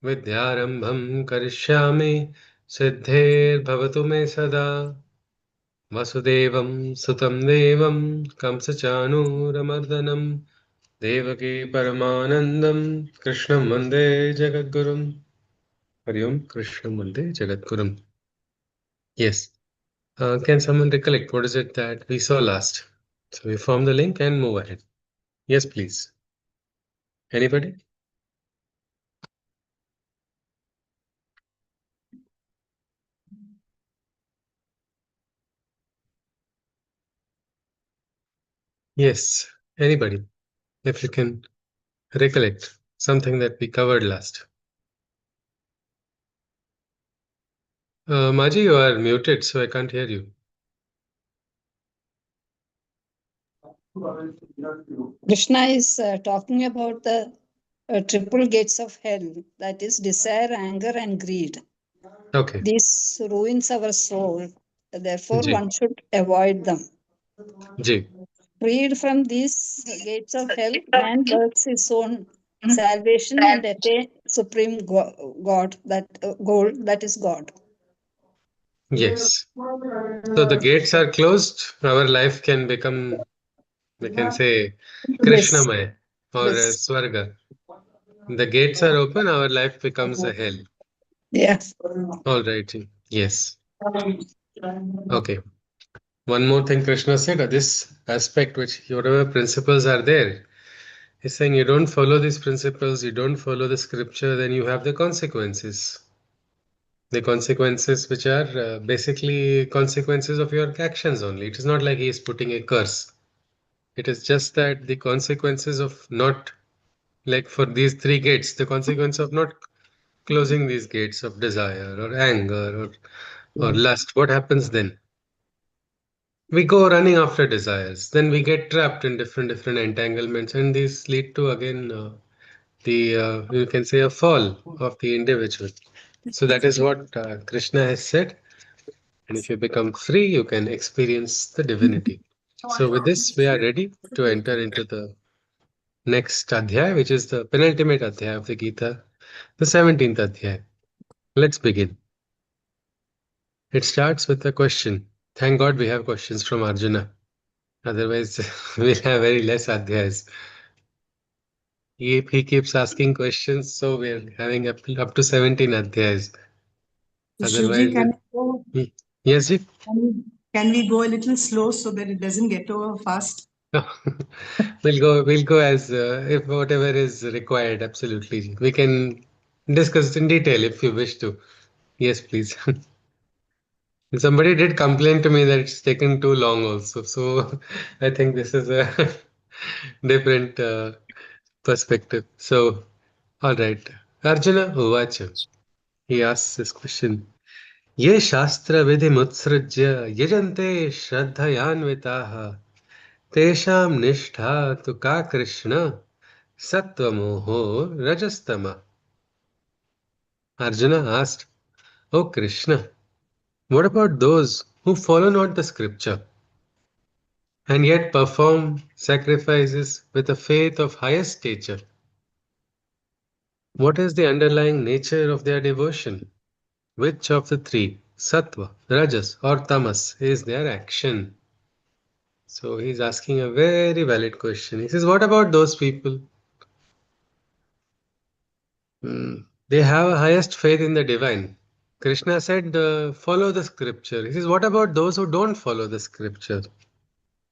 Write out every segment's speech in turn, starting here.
Vidyarambham karishyami siddhir me sada Vasudevam sutam devam kamsachanuramardanam Devaki paramanandam Krishnam vande jagadgurum. Hari Om, Krishnam vande jagadgurum. Yes. Can someone recollect what is it that we saw last? So we form the link and move ahead. Yes, please. Anybody? Yes, anybody. If you can recollect something that we covered last. Maji, you are muted, so I can't hear you. Krishna is talking about the triple gates of hell, that is desire, anger, and greed. Okay. This ruins our soul. Therefore, Ji. one should avoid them. Ji. Freed from these gates of hell, man works his own salvation and attain supreme God, that goal, that is God. Yes. So the gates are closed, our life can become, we can say, Yes. Krishnamaya or Yes. Swarga. The gates are open, our life becomes a hell. Yeah. All right. Ji. Yes. Okay. One more thing Krishna said, this aspect which whatever principles are there, he's saying you don't follow these principles, you don't follow the scripture, then you have the consequences. The consequences which are basically consequences of your actions only. It is not like he is putting a curse. It is just that the consequences of not, like for these three gates, the consequence of not closing these gates of desire or anger or lust, what happens then? We go running after desires, then we get trapped in different entanglements, and these lead to again the you can say a fall of the individual. So that is what Krishna has said. And if you become free, you can experience the divinity. So with this, we are ready to enter into the next adhyay, which is the penultimate adhyay of the Gita, the 17th adhyay. Let's begin. It starts with a question. Thank God we have questions from Arjuna. Otherwise, we'll have very less adhyayas. He keeps asking questions, so we're having up to 17 adhyayas. Shivji, Otherwise, yes, ji? can we go a little slow so that it doesn't get over fast? We'll go as if whatever is required. Absolutely, we can discuss in detail if you wish to. Yes, please. Somebody did complain to me that it's taken too long also. So I think this is a different perspective. So, all right. Arjuna Uvacha. He asks this question. Ye Shastra Vidhi Mutsrajya Yajante Shraddhayanvitaha Tesham Nishtha Tu Ka Krishna Sattvamoho Rajastama. Arjuna asked, O Krishna, what about those who follow not the scripture and yet perform sacrifices with a faith of highest stature? What is the underlying nature of their devotion? Which of the three, sattva, rajas, or tamas, is their action? So he's asking a very valid question. He says, what about those people? They have a highest faith in the divine. Krishna said, follow the scripture. He says, what about those who don't follow the scripture?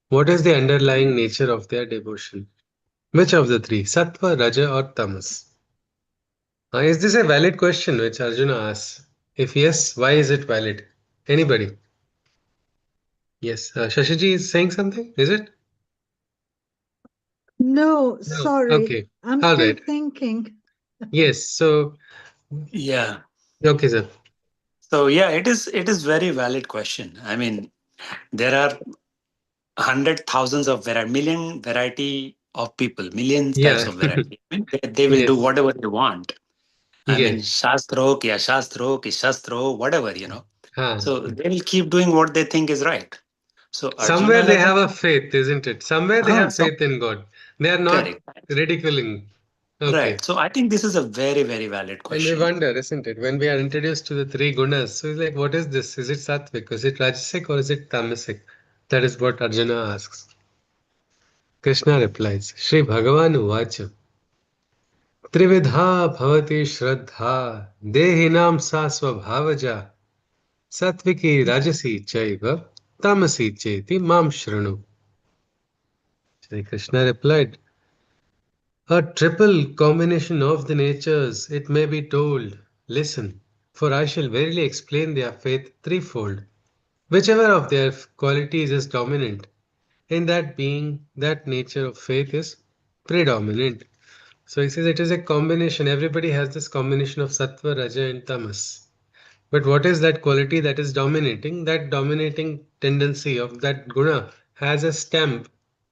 What is the underlying nature of their devotion? Which of the three, sattva, raja, or tamas? Is this a valid question which Arjuna asks? If yes, why is it valid? Anybody? Yes, Shashiji is saying something, is it? No, No. sorry. Okay. I'm All still right. thinking. Yes. So, Yeah. okay, sir. So yeah, it is very valid question. I mean, there are hundred thousands of million variety of people, millions types Yeah. of variety. I mean, they will do Yes. whatever they want. I mean, Yes. shastro, ki ashastro, ki shastro, whatever, you know. Huh. So they will keep doing what they think is right. So Somewhere Arjuna they has have a faith, isn't it? Somewhere they have some faith in God. They are not correct. ridiculing. Okay. Right. So I think this is a very, very valid And we question. wonder, isn't it, when we are introduced to the three gunas, so it's like, what is this? Is it sattvic? Is it rajasic or is it tamasic? That is what Arjuna asks. Krishna replies, Shri Bhagavan Uvacha, Trividha bhavati shraddha, dehinam sa svabhavaja, sattviki rajasi chaiva, tamasi cheti mam shranu. Shri Krishna replied, a triple combination of the natures, it may be told. Listen, for I shall verily explain their faith threefold. Whichever of their qualities is dominant, in that being, that nature of faith is predominant. So he says it is a combination. Everybody has this combination of sattva, raja, and tamas. But what is that quality that is dominating? That dominating tendency of that guna has a stamp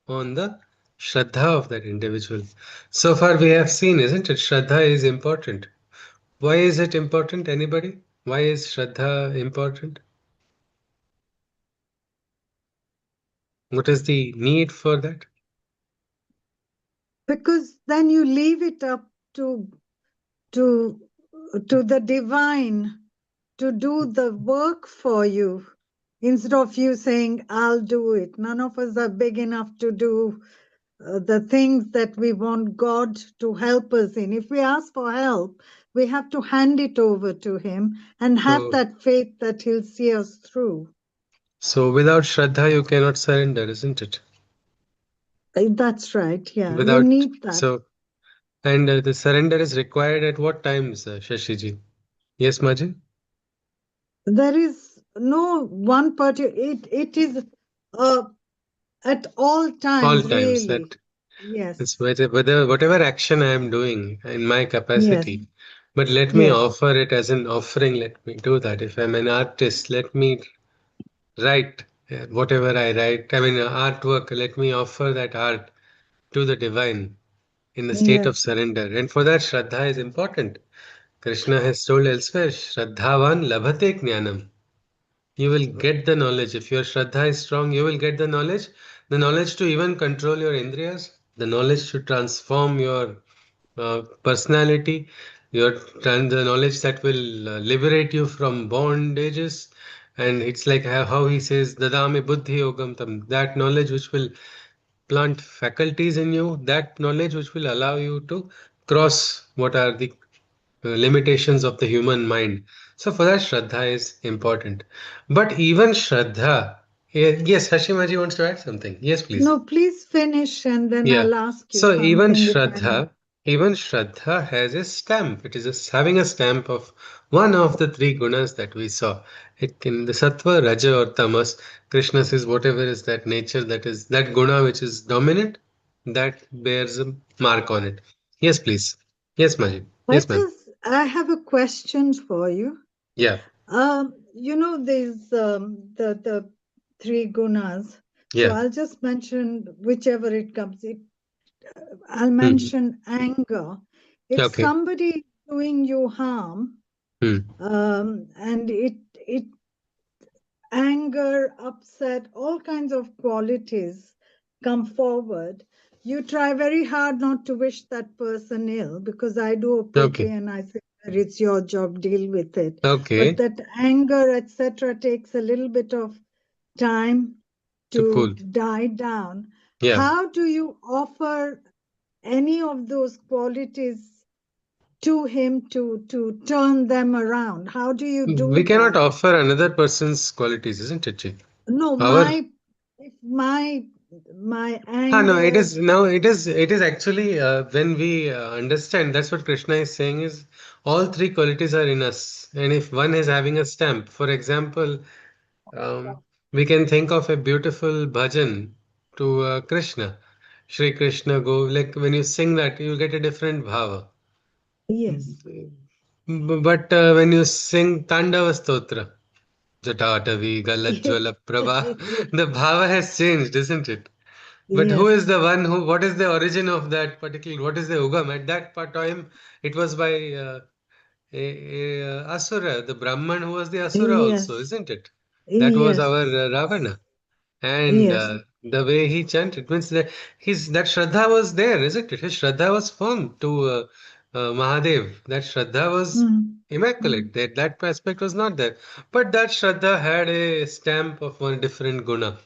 on the shraddha of that individual. So far we have seen, isn't it? Shraddha is important. Why is it important? Anybody? Why is shraddha important? What is the need for that? Because then you leave it up to to the divine to do the work for you instead of you saying, I'll do it. None of us are big enough to do the things that we want God to help us in. If we ask for help, we have to hand it over to Him and have So, that faith that He'll see us through. so without shraddha, you cannot surrender, isn't it? That's right. Yeah, you Without need that. so, and the surrender is required at what times, Shashiji? Yes, Maji? There is no one particular, it is uh, at all All times, times. really. It's Yes, whether whatever action I am doing in my yes, capacity, but let me yes, offer it as an offering. Let me do that. If I'm an artist, let me write whatever I write. I mean, artwork. Let me offer that art to the divine in the state of yes. surrender. And for that, Shraddha is important. Krishna has told elsewhere, Shraddhavan labhate jnanam. You will get the knowledge. If your Shraddha is strong, you will get the knowledge to even control your Indriyas, the knowledge to transform your personality, the knowledge that will liberate you from bondages. And it's like how he says, Dadami buddhi yogam tam, that knowledge which will plant faculties in you, that knowledge which will allow you to cross what are the limitations of the human mind. So for that, Shraddha is important. But even Shraddha, yes, Hashimaji wants to add something. Yes, please. No, please finish and then Yeah. I'll ask you So something if I may. Even Shraddha has a stamp. It is having a stamp of one of the three gunas that we saw. It can the sattva, raja, or tamas. Krishna says whatever is that nature that is that guna which is dominant, that bears a mark on it. Yes, please. Yes, Majid. Yes, ma'am. I have a question for you. Yeah. There's the three gunas. So Yeah. I'll just mention whichever it comes. I'll Hmm. mention anger. If Okay. somebody doing you harm, Hmm. and it anger, upset, all kinds of qualities come forward. You try very hard not to wish that person ill because I do a pity Okay. and I say that it's your job, deal with it. But Okay. that anger, etc., takes a little bit of time To to cool. die down. Yeah. How do you offer any of those qualities to him to turn them around? How do you We do cannot that? offer another person's qualities, isn't it, Ji? No, Our if my no, anger, it is actually when we understand that's what Krishna is saying is all three qualities are in us, and if one is having a stamp, for example, we can think of a beautiful bhajan to Krishna, Shri Krishna go like when you sing that you get a different bhava. yes, But when you sing Tandava Stotra, Jatatavi, Galajjwala Prabha, the bhava has changed, isn't it? But who yes, is the one who, what is the origin of that particular, what is the Ugam? At that time, it was by Asura, the Brahman who was the Asura also, yes, isn't it? That was yes, our Ravana. And Yes. the way he chanted means that that Shraddha was there, isn't it? His Shraddha was firm to Mahadev. That Shraddha was Mm. immaculate. That aspect was not there. But that Shraddha had a stamp of one different guna.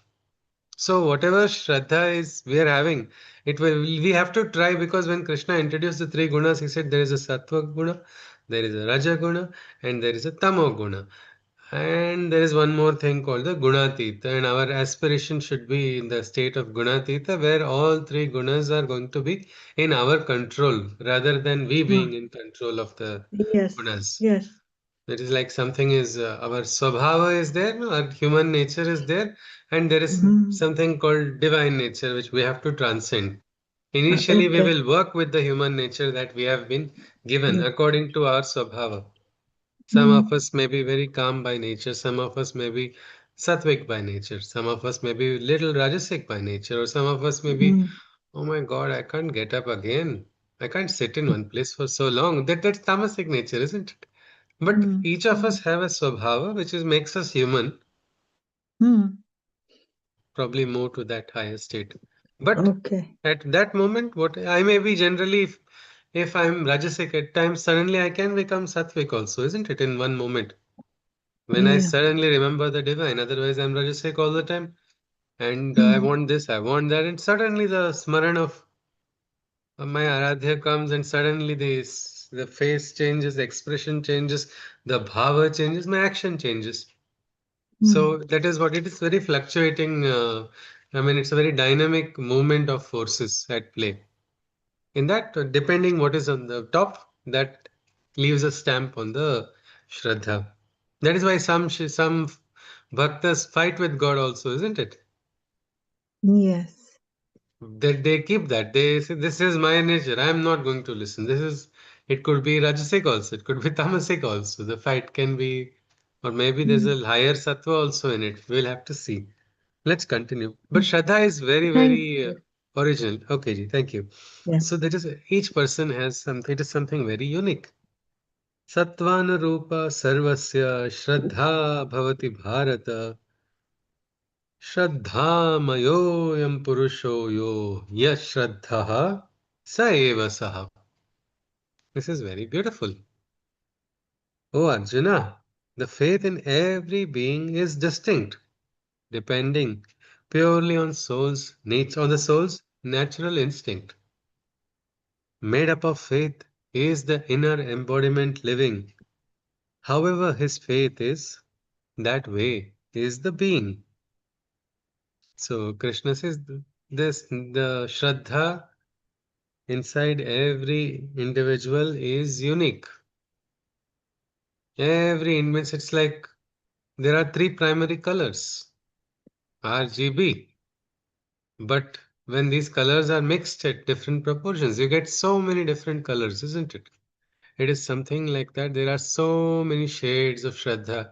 So whatever Shraddha is we are having, it will we have to try, because when Krishna introduced the three gunas, he said there is a Sattva guna, there is a Raja guna, and there is a Tamo guna. And there is one more thing called the Gunatita, and our aspiration should be in the state of Gunatita, where all three gunas are going to be in our control rather than we being Mm. in control of the Yes. gunas. Yes. It is like something is our swabhava is there, no? Our human nature is there, and there is Mm. something called divine nature which we have to transcend. Initially, we Okay. will work with the human nature that we have been given Yes. according to our swabhava. Some Mm. of us may be very calm by nature, some of us may be sattvic by nature, some of us may be little rajasic by nature, or some of us may be, Mm. oh my God, I can't get up again. I can't sit in one place for so long. That's tamasic nature, isn't it? But Mm. each of us have a swabhava which is makes us human, Mm. probably more to that higher state. But Okay. at that moment, what I may be generally, if I'm rajasic at times, suddenly I can become sattvic also, isn't it? In one moment. When I Yeah. suddenly remember the divine, otherwise I'm rajasic all the time, and I Mm. want this, I want that, and suddenly the smaran of my Aradhya comes, and suddenly the face changes, the expression changes, the bhava changes, my action changes. Mm. So that is what it is, very fluctuating. I mean, it's a very dynamic movement of forces at play. In that, depending what is on the top, that leaves a stamp on the Shraddha. That is why some bhaktas fight with God also, isn't it? Yes. They keep that. They say, this is my nature. I am not going to listen. It could be Rajasic also. It could be Tamasic also. The fight can be, or maybe there's Mm. a higher Sattva also in it. We'll have to see. Let's continue. But Shraddha is very, Thank very you. original. Okay, ji, thank you. Yeah. So that is each person has something. It is something very unique. Sattvanurupa sarvasya Shraddha bhavati bharata Shraddhamayojam purusho yo yashraddhaha sa eva saha. This is very beautiful. Oh Arjuna, the faith in every being is distinct, depending purely on the soul's natural instinct. Made up of faith is the inner embodiment living. However, his faith is that way is the being. So Krishna says the Shraddha inside every individual is unique. Means it's like there are three primary colors, RGB. But when these colors are mixed at different proportions, you get so many different colors, isn't it? It is something like that. There are so many shades of Shraddha.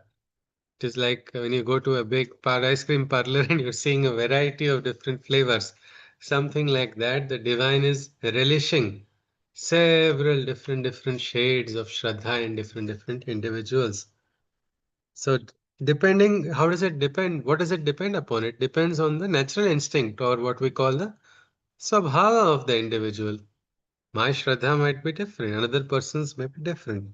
It is like when you go to a big ice cream parlor and you're seeing a variety of different flavors. Something like that. The divine is relishing several different shades of Shraddha in different individuals. So depending, how does it depend? What does it depend upon? It depends on the natural instinct, or what we call the Swabhava of the individual. My Shraddha might be different, another person's may be different.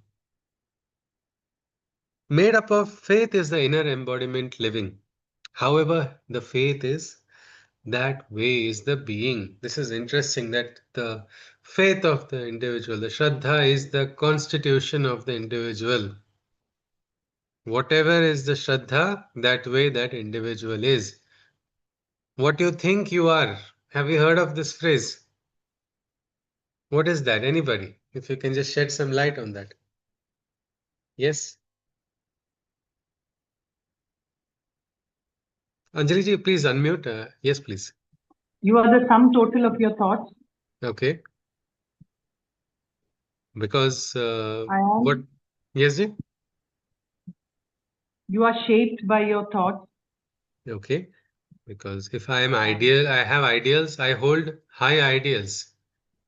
Made up of faith is the inner embodiment living. However, the faith is that way is the being. This is interesting that the faith of the individual, the Shraddha, is the constitution of the individual. Whatever is the Shraddha, that way that individual is. What you think you are. Have you heard of this phrase? What is that? Anybody? If you can just shed some light on that. Yes? Anjali ji, please unmute. Yes, please. You are the sum total of your thoughts. Okay. Because I what? am. Yes, ji? You are shaped by your thoughts. Okay. Because if I am ideal, I have ideals, I hold high ideals,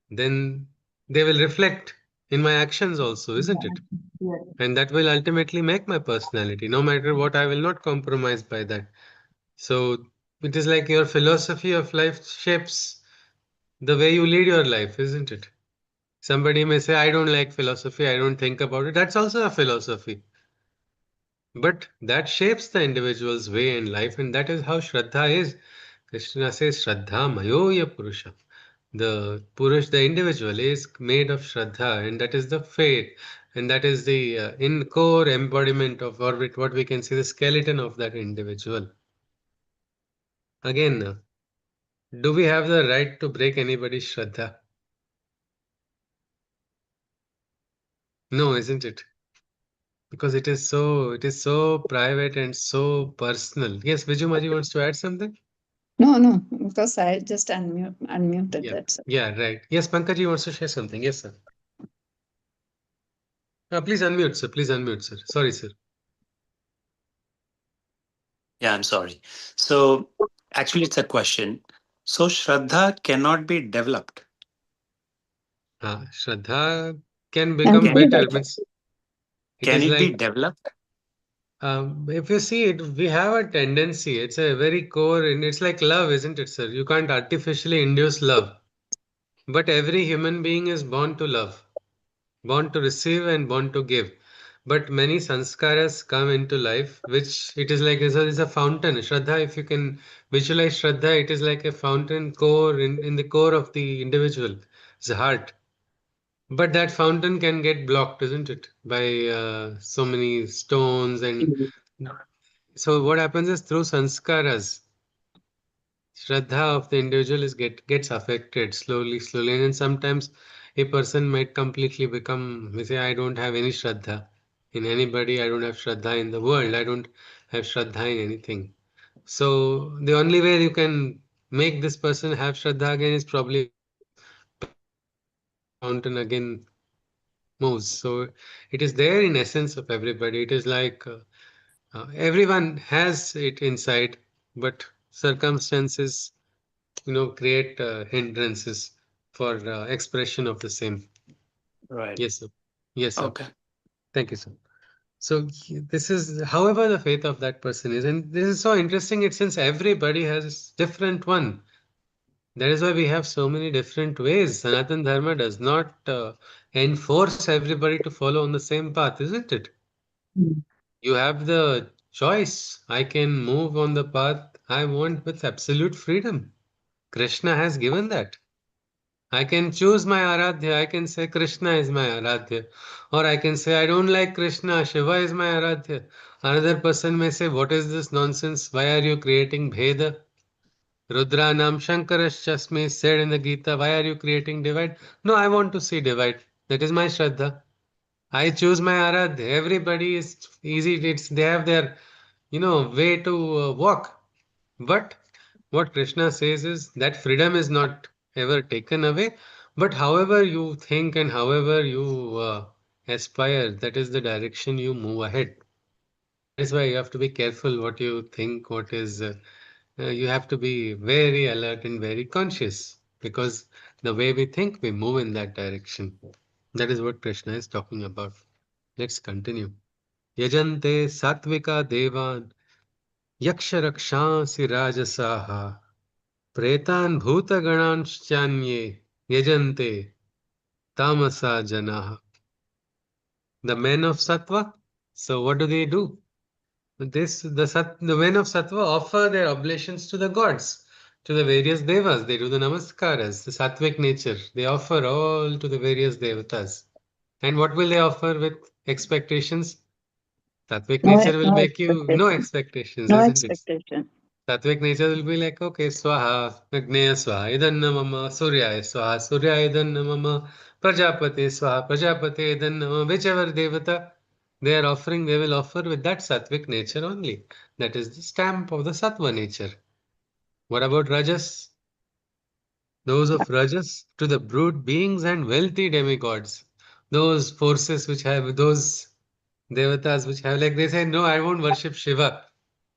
then they will reflect in my actions also, isn't it? Yes. And that will ultimately make my personality. No matter what, I will not compromise by that. So It is like your philosophy of life shapes the way you lead your life, isn't it? Somebody may say, I don't like philosophy, I don't think about it. That's also a philosophy. But that shapes the individual's way in life, and that is how Shraddha is. Krishna says, Shraddha Mayoya Purusha. The Purush, the individual, is made of Shraddha, and that is the faith, and that is the in core embodiment of what we can see, the skeleton of that individual. Again, do we have the right to break anybody's Shraddha? No, isn't it? Because it is so private and so personal. Yes, Vijumaji wants to add something? No, because I just unmuted Yeah. that. Yeah, right. Yes, Pankaji wants to share something. Yes, sir. Please unmute, sir. Please unmute, sir. Sorry, sir. Yeah, I'm sorry. So actually, it's a question. So Shraddha cannot be developed. Shraddha can And become Can it better. be, Means it can is it be like developed? if you see it, we have a tendency. It's a very core, and it's like love, isn't it, sir? You can't artificially induce love. But every human being is born to love, born to receive, and born to give. But many sanskaras come into life, which it is like is a fountain. Shraddha, if you can visualize Shraddha, it is like a fountain core in the core of the individual, the heart. But that fountain can get blocked, isn't it? By so many stones. And so what happens is through sanskaras, Shraddha of the individual gets affected slowly. And then sometimes a person might completely become, we say, I don't have any Shraddha in anybody, I don't have Shraddha in the world, I don't have Shraddha in anything. So the only way you can make this person have Shraddha again is probably fountain again moves. So it is there in essence of everybody. It is like everyone has it inside, but circumstances, create hindrances for expression of the same. Right. Yes, sir. Yes, sir. Okay. Thank you, sir. So this is, however, the faith of that person is, and this is so interesting. It since everybody has different one. That is why we have so many different ways. Sanatan Dharma does not enforce everybody to follow on the same path, isn't it? Mm. You have the choice. I can move on the path I want with absolute freedom. Krishna has given that. I can choose my Aradhya. I can say Krishna is my Aradhya. Or I can say I don't like Krishna, Shiva is my Aradhya. Another person may say, what is this nonsense? Why are you creating Bheda? Rudranam Shankarashchasmi is said in the Gita. Why are you creating divide? No, I want to see divide. That is my Shraddha. I choose my Aradhya. Everybody is easy. They have their, way to walk. But what Krishna says is that freedom is not ever taken away. But however you think and however you aspire, that is the direction you move ahead. That is why you have to be careful what you think, what is. You have to be very alert and very conscious because the way we think, we move in that direction. That is what Krishna is talking about. Let's continue. Yajante satvika devan yaksha rakshansi rajasaha pretan bhuta gananshchanye yajante tamasa janaha. The men of sattva. So what do they do? The men of sattva offer their oblations to the gods, to the various devas. They do the namaskaras, the sattvic nature. They offer all to the various devatas. And what will they offer with expectations? Sattvic nature will No make you no expectation. expectations, No isn't it? expectation. Sattvic nature will be like, okay, Swaha, Agneya Swaha, Idanna Mama, Suryaya Swaha, Suryaya Idanna Mama, Prajapati Swaha, Prajapati Idanna Mama, whichever devata they are offering, they will offer with that Sattvic nature only. That is the stamp of the Sattva nature. What about Rajas? Those of Rajas to the brute beings and wealthy demigods. Those forces which have those devatas which have like they say, no, I won't worship Shiva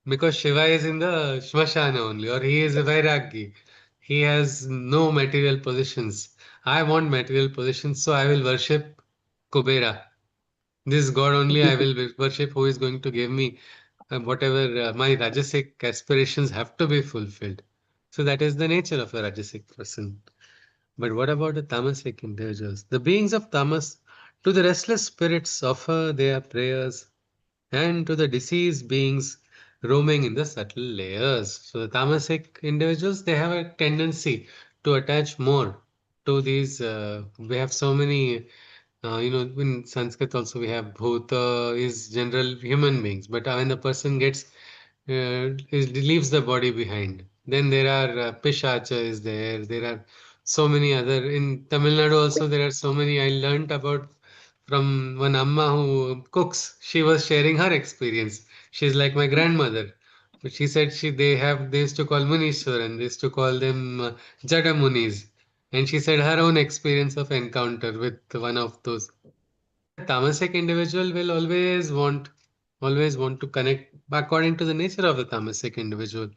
because Shiva is in the Shmashana only, or he is a Vairagi. He has no material possessions. I want material possessions, so I will worship Kubera. This god only I will worship who is going to give me whatever my Rajasic aspirations have to be fulfilled. So that is the nature of a Rajasic person. But what about the tamasic individuals? The beings of tamas, to the restless spirits offer their prayers, and to the deceased beings roaming in the subtle layers. So the tamasic individuals, they have a tendency to attach more to these. We have so many, in Sanskrit also we have bhuta is general human beings, but when the person gets leaves the body behind, then there are pishacha is there. There are so many other in Tamil Nadu also. There are so many I learnt about from one amma who cooks. She was sharing her experience. She's like my grandmother. But she said they used to call Munishwaran, they used to call them Jada Munis. And she said her own experience of encounter with one of those. Tamasic individual will always want to connect according to the nature of the tamasic individual.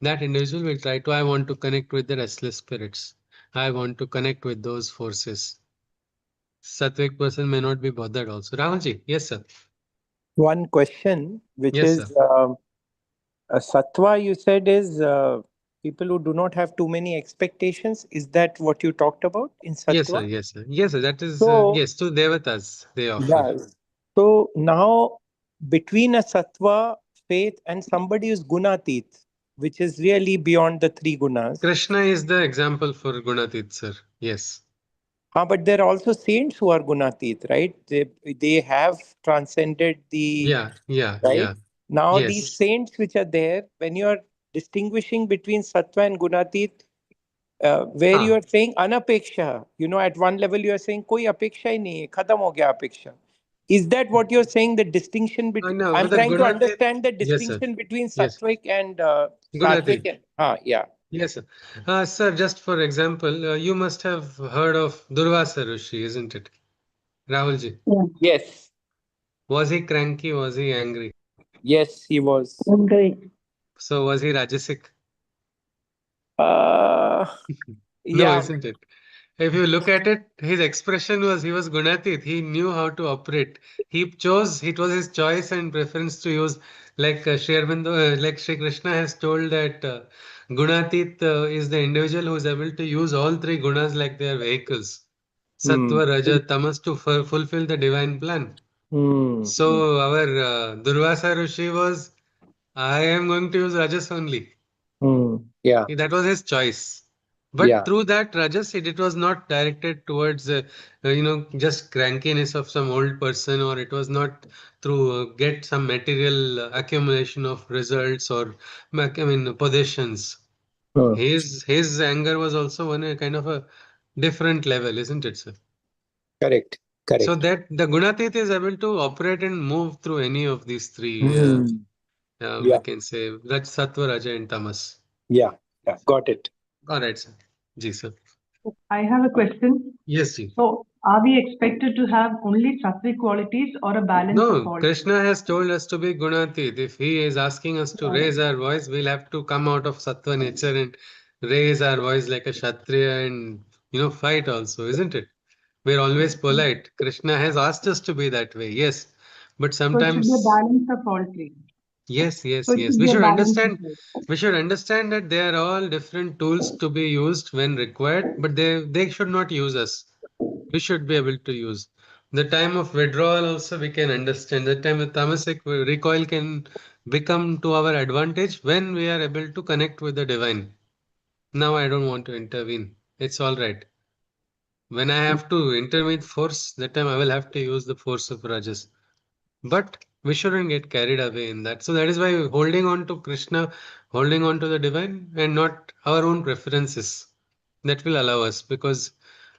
That individual will try to, I want to connect with the restless spirits. I want to connect with those forces. Sattvic person may not be bothered also. Rahulji, yes, sir. One question, which Yes, sir. is sattva, you said, is people who do not have too many expectations. Is that what you talked about in Yes, sir. sattva? Yes, sir. Yes, sir. That is, So, yes, to devatas they offer. yeah. So now, between a sattva faith and somebody who's gunatit, which is really beyond the three gunas. Krishna is the example for Gunatit, sir. Yes. But there are also saints who are gunatit, right? They have transcended the right. Yeah. Now these Yes. saints which are there, when you are distinguishing between sattva and gunatit, where you Ah, are saying anapeksha, at one level you are saying koi apeksha hi nahi hai, khatam ho gaya apeksha. Is that what you're saying? The distinction between no, I'm with the trying to Gunatit, understand the yes, sir. distinction between Yes. sattvic and Gunatit. sattvic and yeah. Yes, sir. Sir, just for example, you must have heard of Durvasa Rishi, isn't it? Rahulji. Yes. Was he cranky? Was he angry? Yes, he was. Agree. So was he Rajasic? Uh, No, yeah. isn't it? If you look at it, his expression was he was Gunatit. He knew how to operate. It was his choice and preference to use, like Sri Aurobindo, like Sri Krishna has told that Gunatit is the individual who is able to use all three gunas like they are vehicles. Hmm. Sattva, Raja, Tamas to fulfill the divine plan. Hmm. So our Durvasa Rishi was, I am going to use Rajas only. Hmm. Yeah. That was his choice. But Yeah. through that Rajas, it was not directed towards, just crankiness of some old person, or it was not through get some material accumulation of results or, possessions. Hmm. His anger was also on a kind of a different level, isn't it, sir? Correct. So Correct. that the Gunatit is able to operate and move through any of these three, Hmm. we Yeah. can say, Sattva, Raja, and Tamas. Yeah. Yeah. Got it. All right, sir. Ji, sir. I have a question. Yes, ji. So, are we expected to have only sattvic qualities or a balance of No, all? Krishna has told us to be Gunatit. If he is asking us to raise our voice, we'll have to come out of Sattva nature and raise our voice like a Kshatriya and, fight also, isn't it? We're always polite. Krishna has asked us to be that way, yes. But So it should be a sometimes, balance of all three. yes, So yes, it yes. should We be a should balance of understand. both. We should understand that they are all different tools to be used when required, but they should not use us. We should be able to use. The time of withdrawal also we can understand. The time of tamasic recoil can become to our advantage when we are able to connect with the divine. Now I don't want to intervene. It's all right. When I have to intervene force, that time I will have to use the force of Rajas. But we shouldn't get carried away in that. So that is why holding on to Krishna, holding on to the divine and not our own preferences. That will allow us, because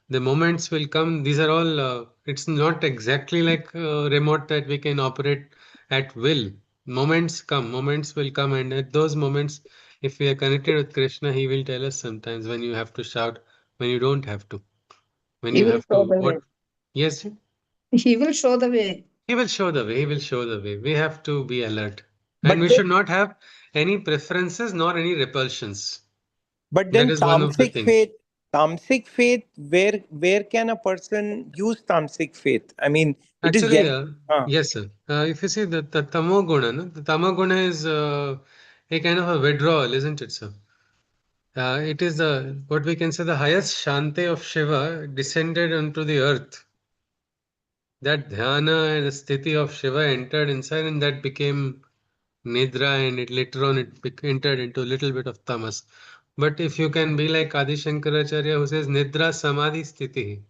the moments will come. These are all, it's not exactly like remote that we can operate at will. Moments will come, and at those moments, if we are connected with Krishna, he will tell us sometimes when you have to shout, when you don't have to, when He you will have show to, the way. what? Yes, ji? He will show the way. He will show the way. He will show the way. We have to be alert. And But we then, should not have any preferences nor any repulsions. but That then is one of the things. tamasic faith, where can a person use tamasic faith? I mean, it is Actually, Ah. yes, sir. If you see the tamoguna, no? The tamoguna is a kind of a withdrawal, isn't it, sir? It is the what we can say the highest shanti of Shiva descended onto the earth. That dhyana and the sthiti of Shiva entered inside, and that became nidra, and it later on entered into a little bit of tamas. But if you can be like Adi Shankaracharya, who says nidra samadhi sthiti,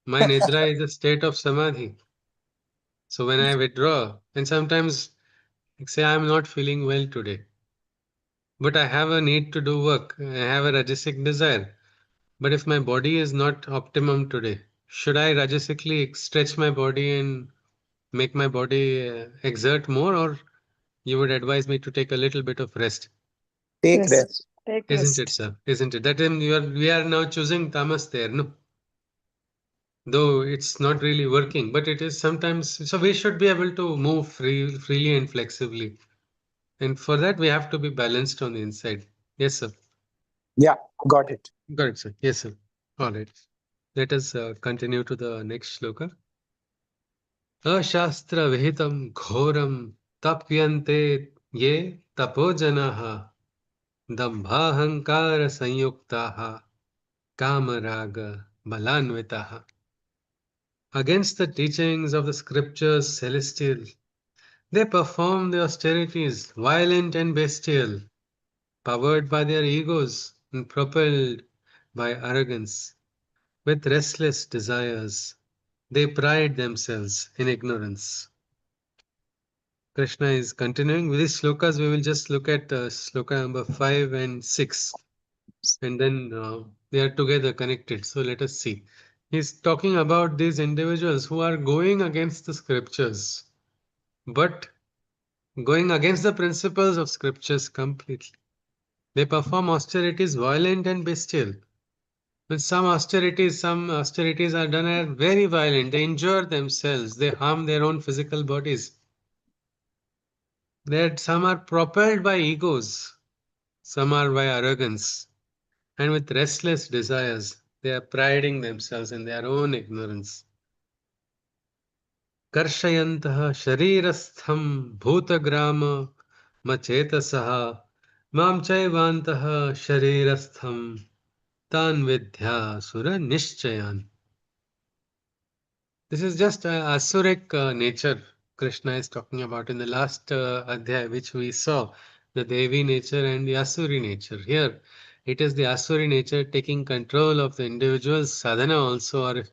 my nidra is a state of samadhi. So when I withdraw, and sometimes like say I'm not feeling well today, but I have a need to do work, I have a rajasic desire. But if my body is not optimum today, should I rajasically stretch my body and make my body exert more, or you would advise me to take a little bit of rest? Take Rest. rest. Take Isn't it, rest. sir? Isn't it? That we are now choosing tamas there, no? Though it's not really working, but it is sometimes. So we should be able to move freely and flexibly. And for that, we have to be balanced on the inside. Yes, sir. Yeah, got it. Got it, sir. Yes, sir. All right. Let us continue to the next shloka. Ashastra vihitam ghoram tapyante ye tapojanaha dambhahankara sanyuktaha kamaraga balanvitaha. Against the teachings of the scriptures celestial, they perform the austerities violent and bestial, powered by their egos and propelled by arrogance. With restless desires, they pride themselves in ignorance. Krishna is continuing with these slokas. We will just look at sloka number 5 and 6, and then they are together connected. So let us see. He's talking about these individuals who are going against the scriptures, but going against the principles of scriptures completely. They perform austerities violent and bestial. But some austerities are done are very violent. They injure themselves. They harm their own physical bodies. That some are propelled by egos, some are by arrogance, and with restless desires, they are priding themselves in their own ignorance. Karshayantah sharirastham bhutagrama machetasaha mam chaivantah sharirastham tan vidya sura nishchayan. This is just asuric nature Krishna is talking about in the last adhyaya, which we saw the Devi nature and the Asuri nature. Here, it is the Asuri nature taking control of the individual's sadhana also, or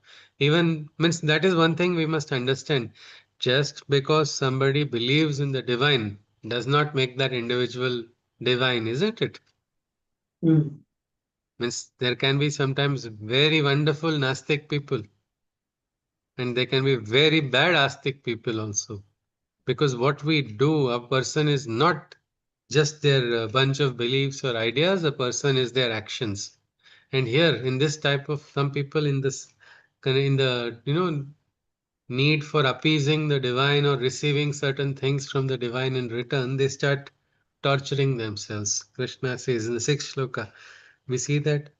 even means that is one thing we must understand. Just because somebody believes in the divine does not make that individual divine, isn't it? Means there can be sometimes very wonderful Nastic people and there can be very bad astic people also. Because what we do, a person is not just their bunch of beliefs or ideas, a person is their actions. And here, in this type of some people in this in the need for appeasing the divine or receiving certain things from the divine in return, they start torturing themselves. Krishna says in the sixth shloka, we see that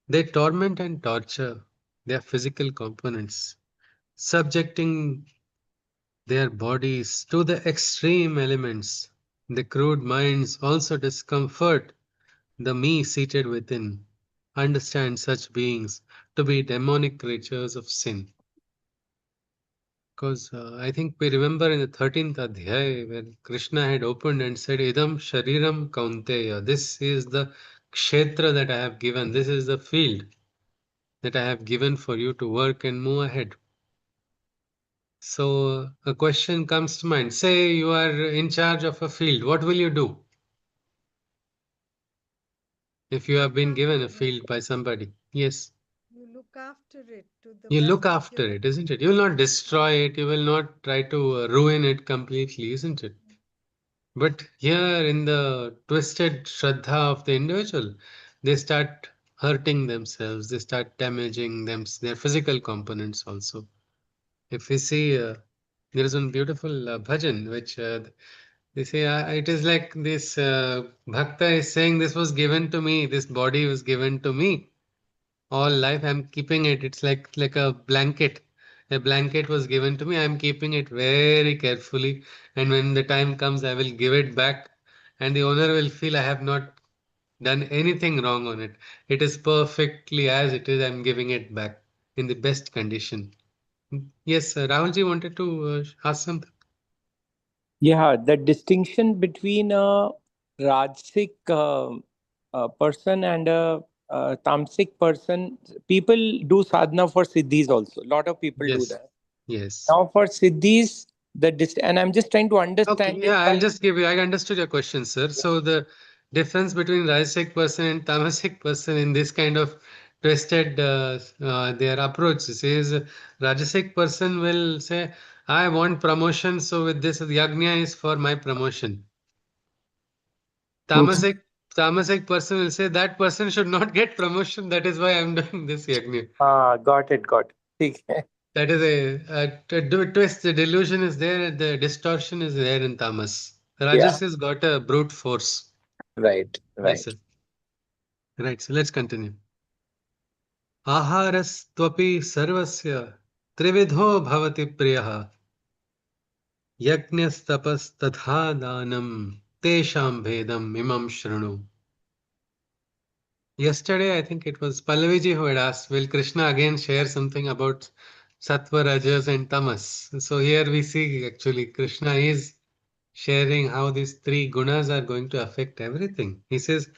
they torment and torture their physical components, subjecting their bodies to the extreme elements. The crude minds also discomfort the me seated within. Understand such beings to be demonic creatures of sin. Because I think we remember in the 13th adhyay when Krishna had opened and said, Idam Shariram Kaunteya. This is the kshetra that I have given. This is the field that I have given for you to work and move ahead. So a question comes to mind. Say you are in charge of a field. What will you do if you have been given a field by somebody? Yes, You look after it to the you look best of after your it, isn't it? You will not destroy it. You will not try to ruin it completely, isn't it? But here in the twisted shraddha of the individual, they start hurting themselves. They start damaging their physical components also. If we see, there is one beautiful bhajan which they say it is like this bhakta is saying this was given to me, this body was given to me. all life. I'm keeping it. It's like a blanket. A blanket was given to me. I'm keeping it very carefully. And when the time comes, I will give it back. And the owner will feel I have not done anything wrong on it. It is perfectly as it is. I'm giving it back in the best condition. Yes, Rahulji wanted to ask something. Yeah, the distinction between a Rajasic person and a Tamasic person, people do sadhana for siddhis also. A lot of people do Yes, that. yes. Now for siddhis, and I'm just trying to Okay, understand it yeah, I'll by. just give you. I understood your question, sir. So the difference between Rajasic person and Tamasic person in this kind of twisted their approach is Rajasic person will say, "I want promotion, so with this yagna is for my promotion." Truth. Tamasic person will say that person should not get promotion. That is why I'm doing this yagna. Got it, got it. ठीक है. That is a twist. The delusion is there. The distortion is there in Tamas. Yeah, Rajas has got a brute force. right, Yes, right. sir. Right. So let's continue. आहारस्त्वपि सर्वस्य त्रिविधो भवति प्रियः यज्ञस्तपस्तथा दानं तेषां भेदम् imam शृणु. Yesterday, I think it was Pallaviji who had asked, will Krishna again share something about Sattva, Rajas and Tamas? So here we see actually Krishna is sharing how these three gunas are going to affect everything. He says,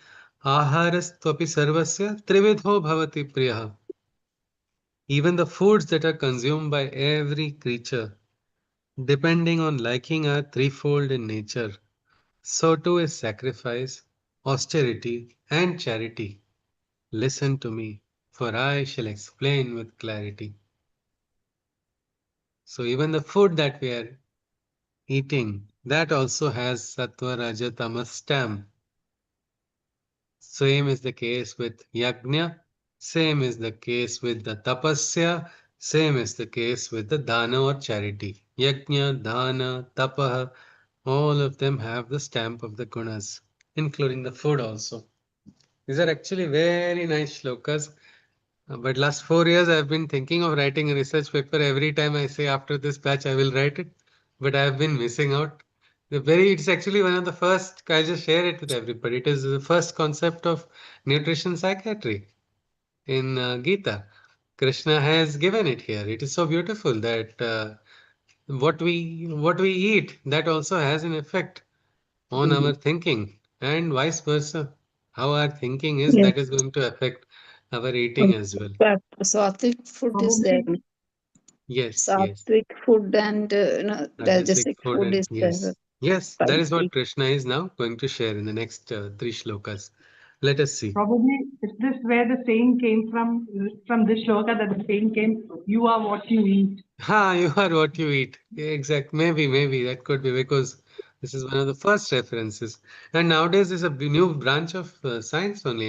Aharastvapi sarvasya trividho bhavati priyaha. Even the foods that are consumed by every creature, depending on liking, are threefold in nature. So too is sacrifice, austerity, and charity. Listen to me, for I shall explain with clarity. So even the food that we are eating, that also has Sattva, Raja, Tamas stamp. Same is the case with Yajna, same is the case with the Tapasya, same is the case with the Dana or charity. Yajna, Dana, Tapaha, all of them have the stamp of the gunas, including the food also. These are actually very nice shlokas. But last 4 years, I've been thinking of writing a research paper. Every time I say after this batch, I will write it, but I've been missing out. It's actually one of the first. I just share it with everybody. It is the first concept of nutrition psychiatry in Gita. Krishna has given it here. It is so beautiful that what we eat that also has an effect on our thinking and vice versa. How our thinking is, Yes. that is going to affect our eating as well. But Sattvic food is there. Probably Yes, yes. Sattvic food and Rajasic Rajasic food food and is there. yes. Yes, that is Spicy. what Krishna is now going to share in the next three shlokas. Let us see. Probably is this where the saying came from this shloka that the saying came, you are what you eat. You are what you eat. Yeah, exact. Maybe that could be because this is one of the first references. And nowadays, there's a new branch of science only.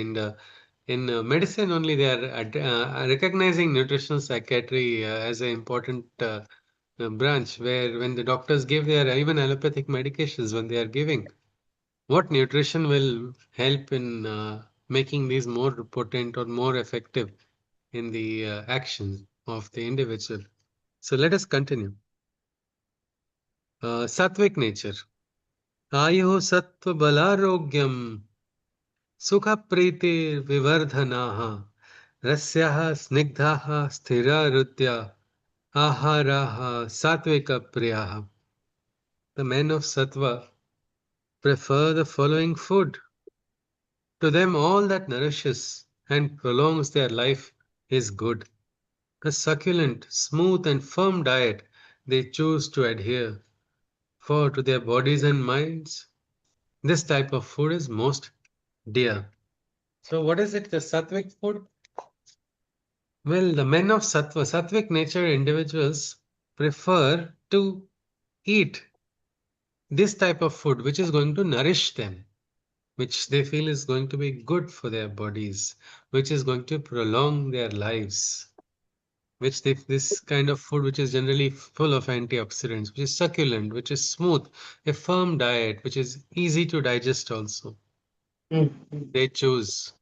In medicine only, they are recognizing nutritional psychiatry as an important branch where when the doctors give their even allopathic medications when they are giving. What nutrition will help in making these more potent or more effective in the actions of the individual? So let us continue. Sattvic nature. Ayu sattva balarogyam sukha priti vivardhanaha rasyaha snigdhaha sthirarudya aharaha sattvika priyaha. The men of sattva prefer the following food. To them, all that nourishes and prolongs their life is good. A succulent, smooth, and firm diet they choose to adhere, for to their bodies and minds, this type of food is most dear. So, what is it, the sattvic food? Well, the men of sattvic nature individuals prefer to eat this type of food, which is going to nourish them, which they feel is going to be good for their bodies, which is going to prolong their lives, this kind of food, which is generally full of antioxidants, which is succulent, which is smooth, a firm diet, which is easy to digest also. They choose.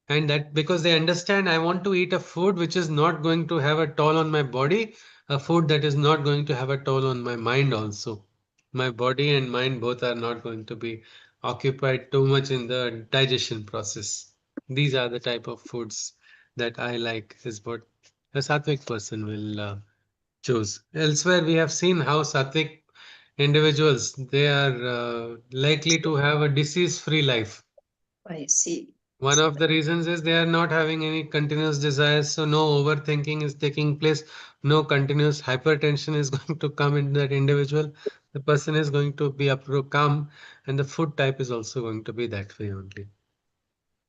And that because they understand I want to eat a food which is not going to have a toll on my body, a food that is not going to have a toll on my mind also. My body and mind both are not going to be occupied too much in the digestion process. These are the type of foods that I like, is what a sattvic person will choose. Elsewhere, we have seen how sattvic individuals, they are likely to have a disease-free life. I see. One of the reasons is they are not having any continuous desires, so no overthinking is taking place, no continuous hypertension is going to come in that individual. The person is going to be calm, and the food type is also going to be that way only.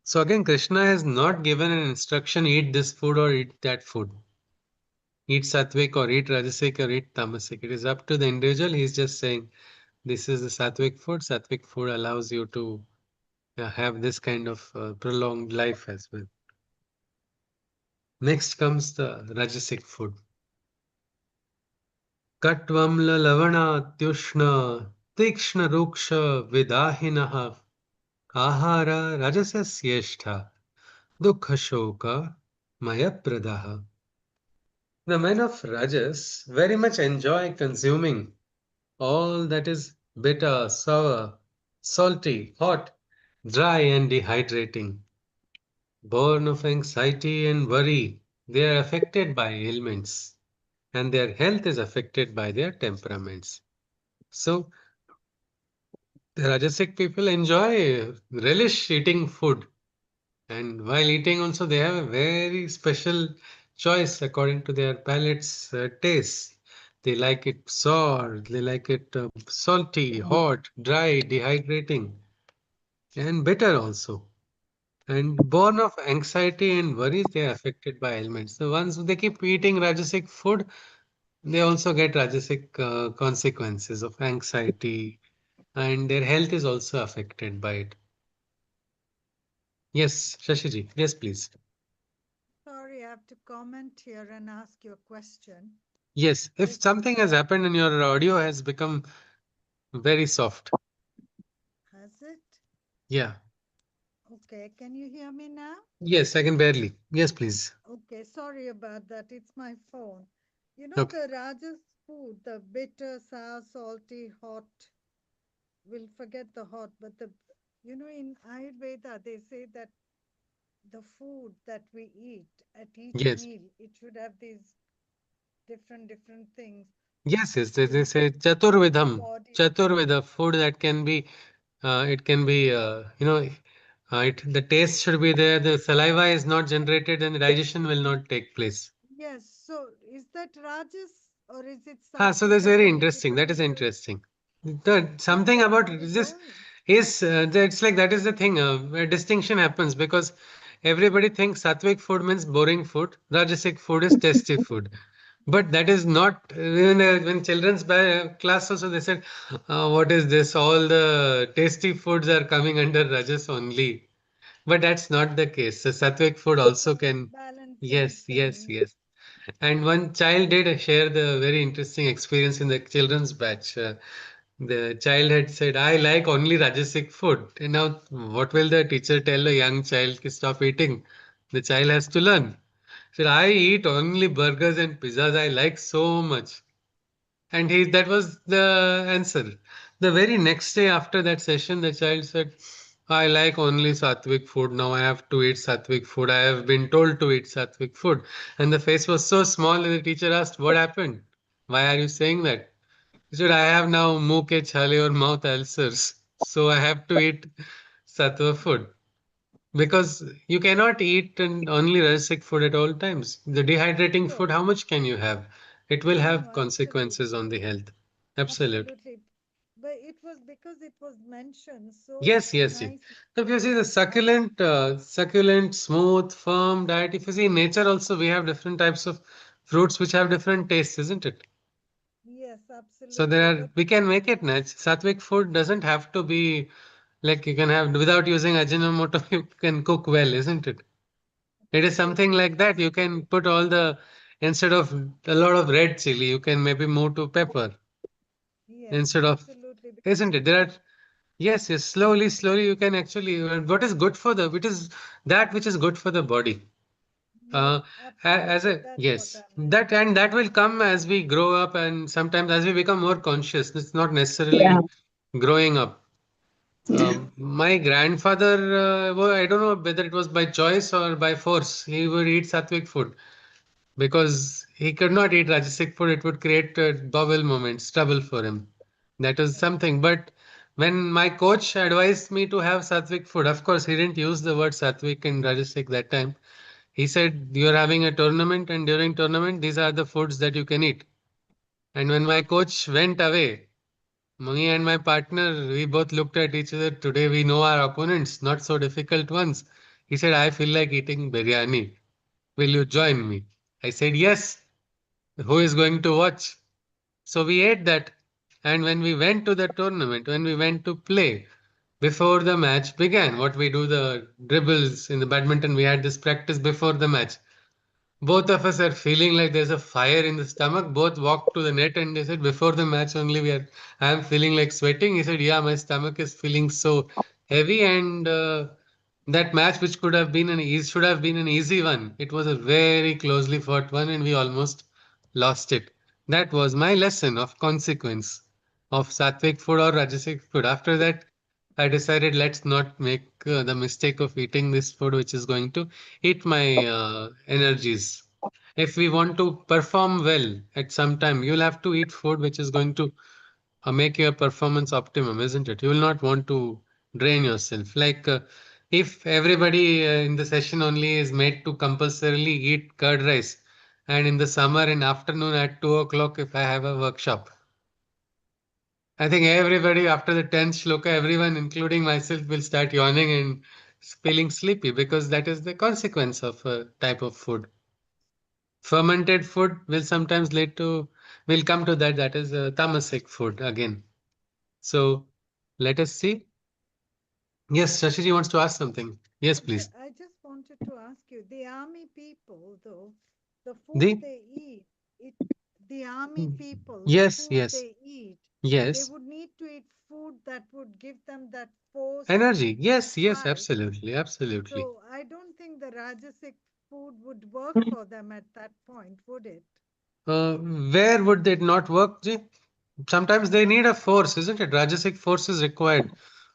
So again, Krishna has not given an instruction, eat this food or eat that food. Eat sattvic or eat rajasic or eat tamasic. It is up to the individual. He's just saying, this is the sattvic food. Sattvic food allows you to have this kind of prolonged life as well. Next comes the Rajasic food. Katvamla lavana tyushna tikshna ruksha vidahinaha ahara rajasasyeshtha dukha shoka mayapradaha. The men of Rajas very much enjoy consuming all that is bitter, sour, salty, hot, dry, and dehydrating. Born of anxiety and worry, they are affected by ailments, and their health is affected by their temperaments. So, the Rajasic people enjoy, relish eating food, and while eating, also, they have a very special choice according to their palate's taste. They like it sour, they like it salty, hot, dry, dehydrating, and bitter also. And born of anxiety and worries, they are affected by ailments. So once they keep eating Rajasic food, they also get Rajasic consequences of anxiety, and their health is also affected by it. Yes, Shashiji. Yes, please. Sorry, I have to comment here and ask you a question. Yes, if This something has happened and your audio has become very soft. has it? Yeah. Okay, can you hear me now? Yes, I can barely. Yes, please. Okay, sorry about that. It's my phone. You know, Okay. the Rajas food, the bitter, sour, salty, hot, we'll forget the hot, but in Ayurveda, they say that the food that we eat at each Yes. meal, it should have these different things Yes, yes. They to say keep the Chaturvidham. body. Chaturvida, food that can be, it can be, the taste should be there. The saliva is not generated and digestion will not take place. Yes, so is that Rajas or is it So Sattvic that's or very can it be interesting. That is considered? interesting. No, Something about I this don't. is it's like that is the thing. Where distinction happens because everybody thinks Sattvic food means boring food. Rajasic food is tasty food. But that is not even when children's class also they said, "What is this? All the tasty foods are coming under Rajas only." But that's not the case. The Sattvic food It's also a can. balancing Yes, yes, thing. yes. And one child did share the very interesting experience in the children's batch. The child had said, I like only Rajasic food. And now, what will the teacher tell a young child to stop eating? The child has to learn. Said, I eat only burgers and pizzas. I like so much. And that was the answer. The very next day after that session, the child said, I like only Sattvic food. Now I have to eat Sattvic food. I have been told to eat Sattvic food. And the face was so small and the teacher asked, what happened? Why are you saying that? He said, I have now muke chale or mouth ulcers. So I have to eat Sattva food. Because you cannot eat only rasic food at all times. The dehydrating Sure. food, how much can you have? It will No, have consequences on the absolutely. health. Absolutely. Absolutely. But it was because it was mentioned so Yes, yes, yes. nicely. So if you see the I, succulent, smooth, firm diet, if you see in nature also, we have different types of fruits which have different tastes, isn't it? yes, So absolutely. But we can make it nice. Sattvic food doesn't have to be like you can have without using Ajinomoto, you can cook well, isn't it? It is something absolutely, like that. You can put all instead of a lot of red chili, you can maybe move to pepper yes, instead of, absolutely. isn't it? There are Yes, yes, slowly, slowly you can actually, what is good for the, it is that which is good for the body. Yes, As absolutely. a, That's what yes, I meant. that, and that will come as we grow up and sometimes as we become more conscious. It's not Yeah. necessarily growing up. Yeah. My grandfather, well, I don't know whether it was by choice or by force, he would eat sattvic food because he could not eat Rajasic food. It would create bowel moments, trouble for him. That was something. But when my coach advised me to have Sattvic food, of course, he didn't use the word Sattvic and Rajasic that time. He said, you're having a tournament, and during tournament, these are the foods that you can eat. And when my coach went away, me and my partner, we both looked at each other. Today we know our opponents, not so difficult ones. He said, I feel like eating biryani. Will you join me? I said, yes. Who is going to watch? So we ate that. And when we went to the tournament, when we went to play, before the match began, what we do, the dribbles in the badminton, we had this practice before the match. Both of us are feeling like there's a fire in the stomach. Both walked to the net and they said, before the match only, I am feeling like sweating. He said, yeah, my stomach is feeling so heavy. And that match, which could have been should have been an easy one. It was a very closely fought one, and we almost lost it. That was my lesson of consequence of sattvic food or rajasic food. After that, I decided let's not make the mistake of eating this food, which is going to eat my energies. If we want to perform well at some time, you'll have to eat food which is going to make your performance optimum, isn't it? You will not want to drain yourself. Like if everybody in the session only is made to compulsorily eat curd rice, and in the summer in afternoon at 2 o'clock, if I have a workshop, I think everybody after the 10th shloka, everyone, including myself, will start yawning and feeling sleepy because that is the consequence of a type of food. Fermented food will sometimes lead to, we'll come to that, that is tamasic food again. So let us see. Yes, Shashiji wants to ask something. Yes, please. I just wanted to ask you, the army people, though, the food The they eat, it, the army people, the yes, food yes, they eat, they yes. would need to eat food that would give them that force Energy. to Yes, yes, fight. absolutely, absolutely. So I don't think the Rajasic food would work for them at that point, would it? Where would it not work, Ji? Sometimes they need a force, isn't it? Rajasic force is required.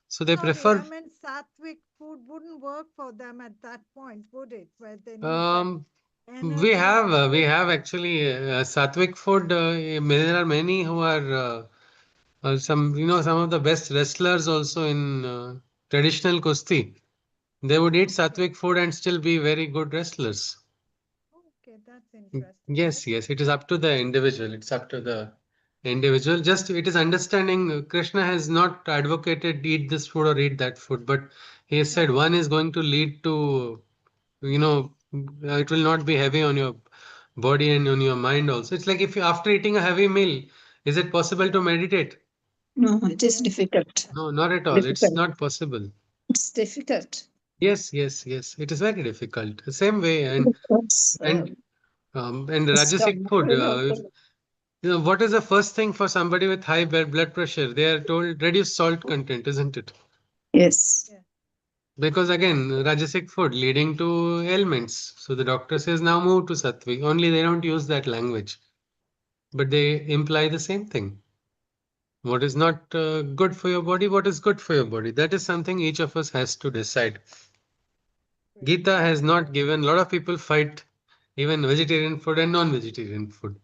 So they Sorry, I prefer. meant Sattvic food wouldn't work for them at that point, would it? Where they need that Um, energy and we force. have actually Sattvic food. There are many who are some, some of the best wrestlers also in traditional Kusti. They would eat Okay. Sattvic food and still be very good wrestlers. Okay, that's interesting. Yes, Okay. yes, it is up to the individual. It's up to the individual. Just it is understanding. Krishna has not advocated eat this food or eat that food, but he has said Right. one is going to lead to, it will not be heavy on your body and on your mind also. It's like if you after eating a heavy meal, is it possible to Yeah. meditate? No, it is Yes. difficult. No, not at all. It's Difficult. not possible. It's difficult Yes, yes, yes. It is very difficult. The same way, because and and Rajasic stomach, food. What is the first thing for somebody with high blood pressure? They are told reduce salt content, isn't it? yes. Yeah. Because again, Rajasic food leading to ailments. So the doctor says now move to Sattvic. Only they don't use that language, but they imply the same thing. What is not good for your body? What is good for your body? That is something each of us has to decide. Great. Gita has Thank you. not given, a lot of people fight even vegetarian food and non-vegetarian food.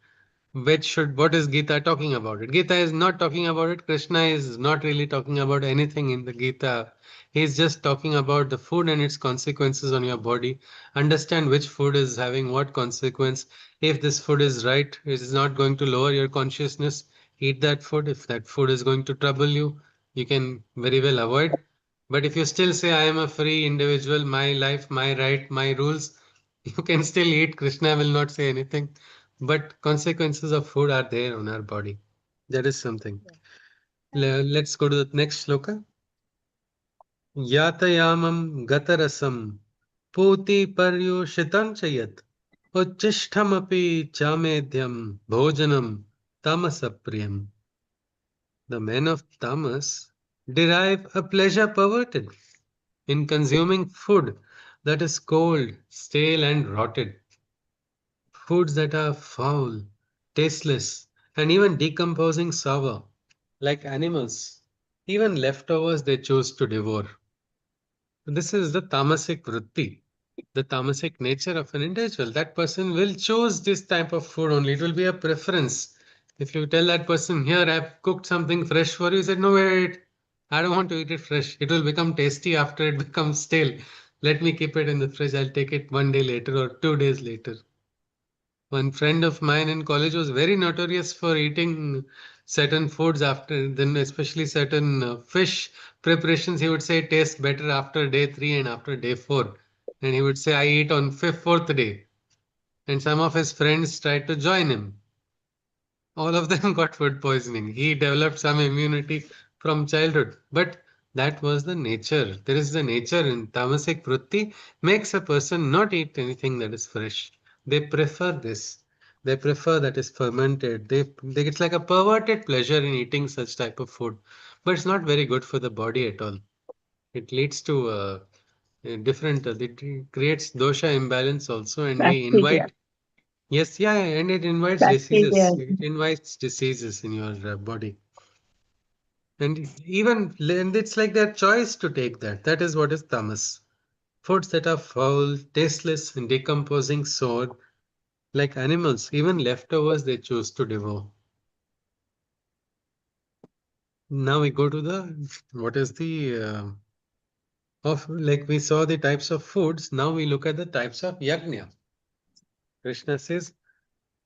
What is Gita talking about it? Gita is not talking about it. Krishna is not really talking about anything in the Gita. He's just talking about the food and its consequences on your body. Understand which food is having what consequence. If this food is right, it is not going to lower your consciousness. Eat that food. If that food is going to trouble you, you can very well avoid. But if you still say, I am a free individual, my life, my right, my rules, you can still eat. Krishna will not say anything. But consequences of food are there on our body. That is something. Yeah. Thank you. Let's go to the next shloka. Yatayamam gatarasam puti paryushitam chayat uchishthamapi chamedhyam bhojanam tamasapriyam. The men of tamas derive a pleasure perverted in consuming food that is cold, stale, and rotted, foods that are foul, tasteless, and even decomposing sour, like animals, even leftovers they choose to devour. This is the tamasic vritti, the tamasic nature of an individual. That person will choose this type of food only. It will be a preference. If you tell that person, here, I've cooked something fresh for you, he said, no, wait, I don't want to eat it fresh. It will become tasty after it becomes stale. Let me keep it in the fridge. I'll take it 1 day later or 2 days later. One friend of mine in college was very notorious for eating certain foods after, then especially certain fish preparations. He would say taste better after day 3 and after day 4. And he would say, I eat on fifth, fourth day. And some of his friends tried to join him. All of them got food poisoning. He developed some immunity from childhood. But that was the nature. There is the nature in tamasic vritti makes a person not eat anything that is fresh. They prefer this. They prefer that is fermented. It's like a perverted pleasure in eating such type of food. But it's not very good for the body at all. It leads to a different, it creates dosha imbalance also, and we Bacteria. invite. Yes, yeah, yeah, and it invites Bacteria. diseases. It invites diseases in your body. And even and it's like their choice to take that. That is what is tamas. Foods that are foul, tasteless, and decomposing sour, like animals, even leftovers they choose to devour. Now we go to the what is the of like we saw the types of foods. Now we look at the types of yajna. Krishna says,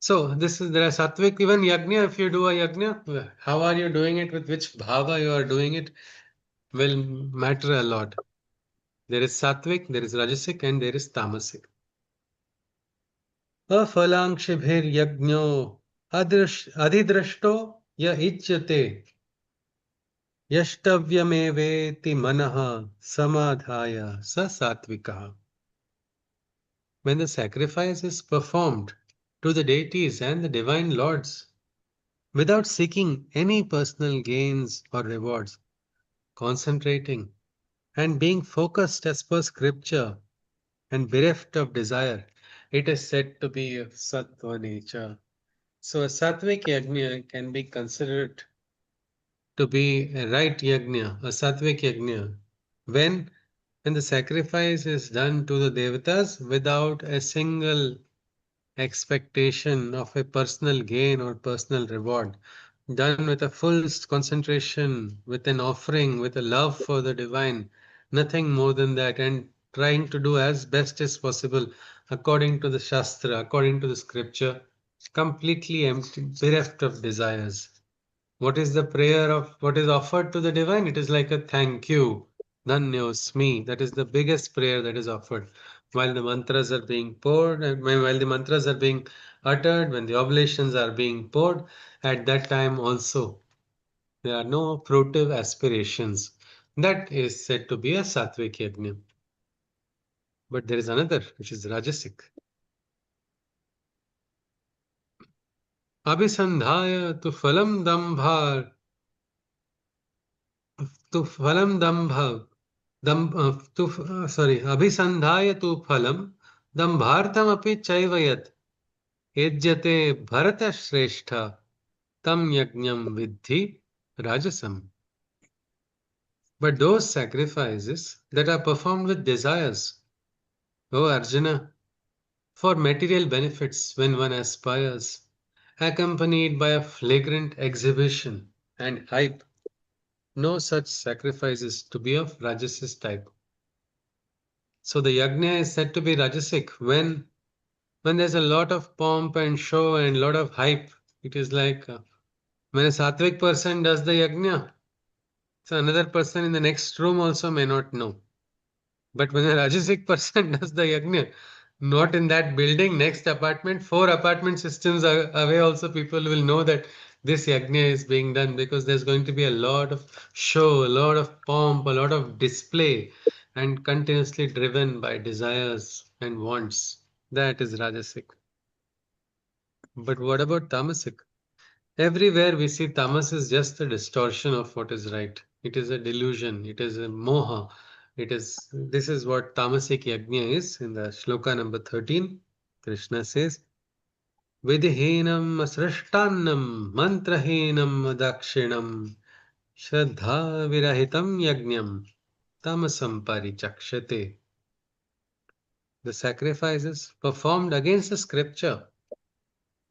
so this is there are sattvic even yajna. If you do a yajna, how are you doing it? With which bhava you are doing it will matter a lot. There is sattvic, there is rajasic, and there is tamasic. Afalangshibhir yajno adhidrashto ya ichyate yashtavyameveti manaha samadhaya sa satvikaha. When the sacrifice is performed to the deities and the divine lords without seeking any personal gains or rewards, concentrating and being focused as per scripture and bereft of desire, it is said to be of sattva nature. So a sattvic yajna can be considered to be a right yajna, a sattvic yajna, when when the sacrifice is done to the devatas without a single expectation of a personal gain or personal reward, done with a full concentration, with an offering, with a love for the divine, nothing more than that, and trying to do as best as possible according to the Shastra, according to the scripture, completely empty, bereft of desires. What is the prayer of what is offered to the divine? It is like a thank you. Dhanyosmi. That is the biggest prayer that is offered. While the mantras are being poured, and while the mantras are being uttered, when the oblations are being poured, at that time also there are no fruitive aspirations. That is said to be a sattvic yajna. But there is another, which is rajasic. Abhisandhaya tu phalam dambhar tu phalam dambha sorry, अभिसंधाय तु फलम दम्भार्थमपि चैव यत् यज्यते भरतश्रेष्ठ tam yajnam vidhi rajasam. But those sacrifices that are performed with desires, O Arjuna, for material benefits when one aspires, accompanied by a flagrant exhibition and hype, no such sacrifices to be of Rajasis type. So the yajna is said to be Rajasic when there's a lot of pomp and show and a lot of hype. It is like when a sattvic person does the yajna, so another person in the next room also may not know. But when a Rajasic person does the yajna, not in that building, next apartment, 4 apartment systems away, also people will know that this yajna is being done because there's going to be a lot of show, a lot of pomp, a lot of display, and continuously driven by desires and wants. That is Rajasic. But what about Tamasic? Everywhere we see tamas is just a distortion of what is right. It is a delusion. It is a moha. This is what tamasic yajna is. In the shloka number 13, Krishna says, Vidhinam asrashtannam mantrahinam dakshinam shraddha virahitam yajnam tamasam parichakshate. The sacrifices performed against the scripture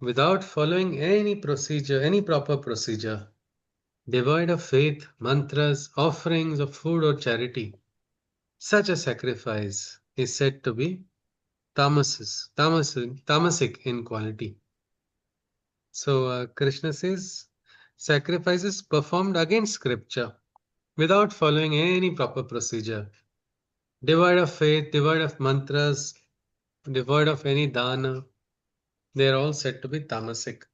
without following any procedure, any proper procedure, devoid of faith, mantras, offerings of food or charity. Such a sacrifice is said to be tamasic in quality. So Krishna says sacrifices performed against scripture without following any proper procedure, devoid of faith, devoid of mantras, devoid of any dana, they are all said to be tamasic.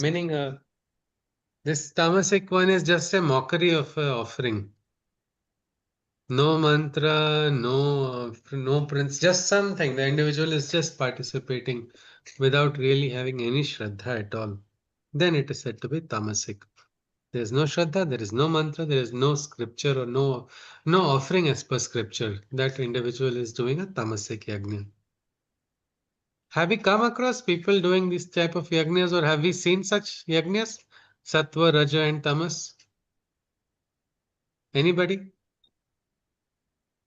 Meaning this tamasic one is just a mockery of offering. No mantra, no prince, just something. The individual is just participating without really having any shraddha at all. Then it is said to be tamasic. There is no shraddha, there is no mantra, there is no scripture or no offering as per scripture. That individual is doing a tamasic yajna. Have we come across people doing this type of yajnas, or have we seen such yajnas? Sattva, Raja, and Tamas? Anybody?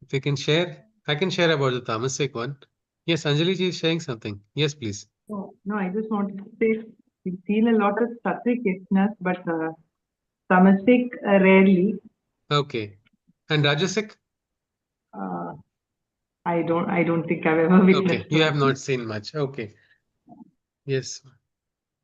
If you can share, I can share about the tamasic one. Yes, Anjali ji is sharing something. Yes, please. No, I just wanted to say we've seen a lot of sattvic yajnas, but tamasic rarely. Okay. And Rajasic? Uh, I don't think I've ever witnessed Okay, you have one. not seen much. Okay. Yes.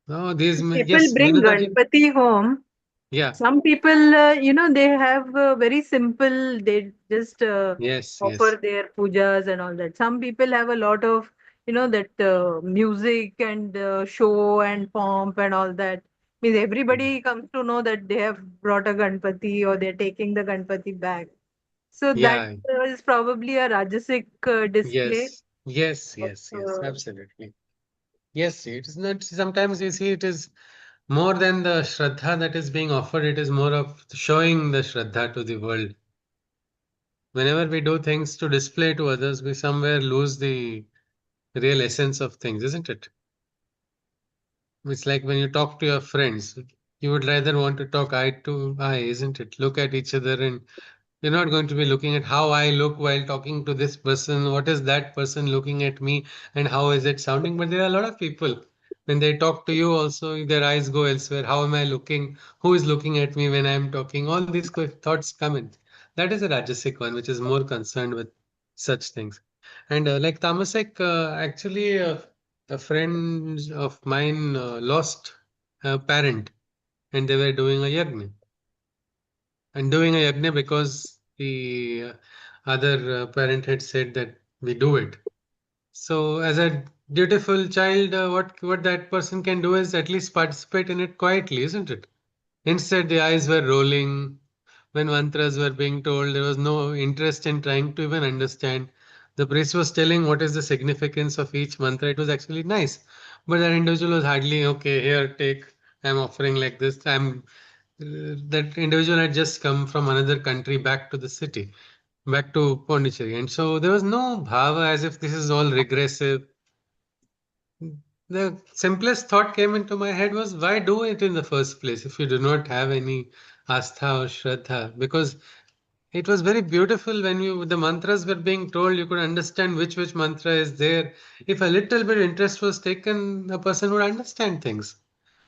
Oh, these, People yes, bring Vinodha ji. Ganpati home. Yeah. Some people, they have very simple, they just Yes, yes. offer their pujas and all that. Some people have a lot of, that music and show and pomp and all that. Means everybody comes to know that they have brought a Ganpati or they're taking the Ganpati back. So that Yeah. is probably a Rajasic display Yes. Yes, of, yes, yes. Absolutely. Yes, it is not. Sometimes you see it is more than the shraddha that is being offered, it is more of showing the shraddha to the world. Whenever we do things to display to others, we somewhere lose the real essence of things, isn't it? It's like when you talk to your friends, you would rather want to talk eye to eye, isn't it? Look at each other, and you're not going to be looking at how I look while talking to this person. What is that person looking at me, and how is it sounding? But there are a lot of people, when they talk to you also, their eyes go elsewhere. How am I looking? Who is looking at me when I'm talking? All these thoughts come in. That is a Rajasic one, which is more concerned with such things. And like Tamasik, actually, a friend of mine lost a parent, and they were doing a yagna. And doing a yagna because the other parent had said that we do it. So, as a dutiful child, what that person can do is at least participate in it quietly, isn't it? Instead, the eyes were rolling. When mantras were being told, there was no interest in trying to even understand. The priest was telling what is the significance of each mantra. It was actually nice. But that individual was hardly, okay, here, take, I'm offering like this. That individual had just come from another country back to the city, back to Pondicherry. And so there was no bhava as if this is all regressive. The simplest thought came into my head was, why do it in the first place if you do not have any astha or shraddha? Because it was very beautiful when the mantras were being told, you could understand which mantra is there. If a little bit interest was taken, a person would understand things.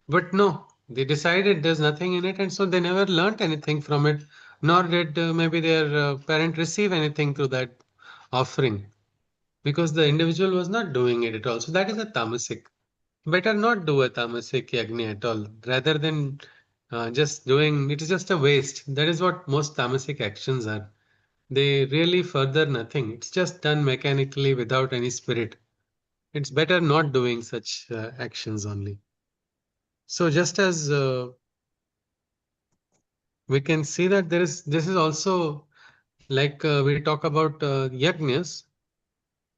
But no, they decided there's nothing in it, and so they never learnt anything from it, nor did maybe their parent receive anything through that offering, because the individual was not doing it at all. So that is a tamasic. Better not do a tamasic yagni at all, rather than just doing it is just a waste. That is what most tamasic actions are. They really further nothing. It's just done mechanically without any spirit. It's better not doing such actions only. So just as we can see that this is also like we talk about yajnas,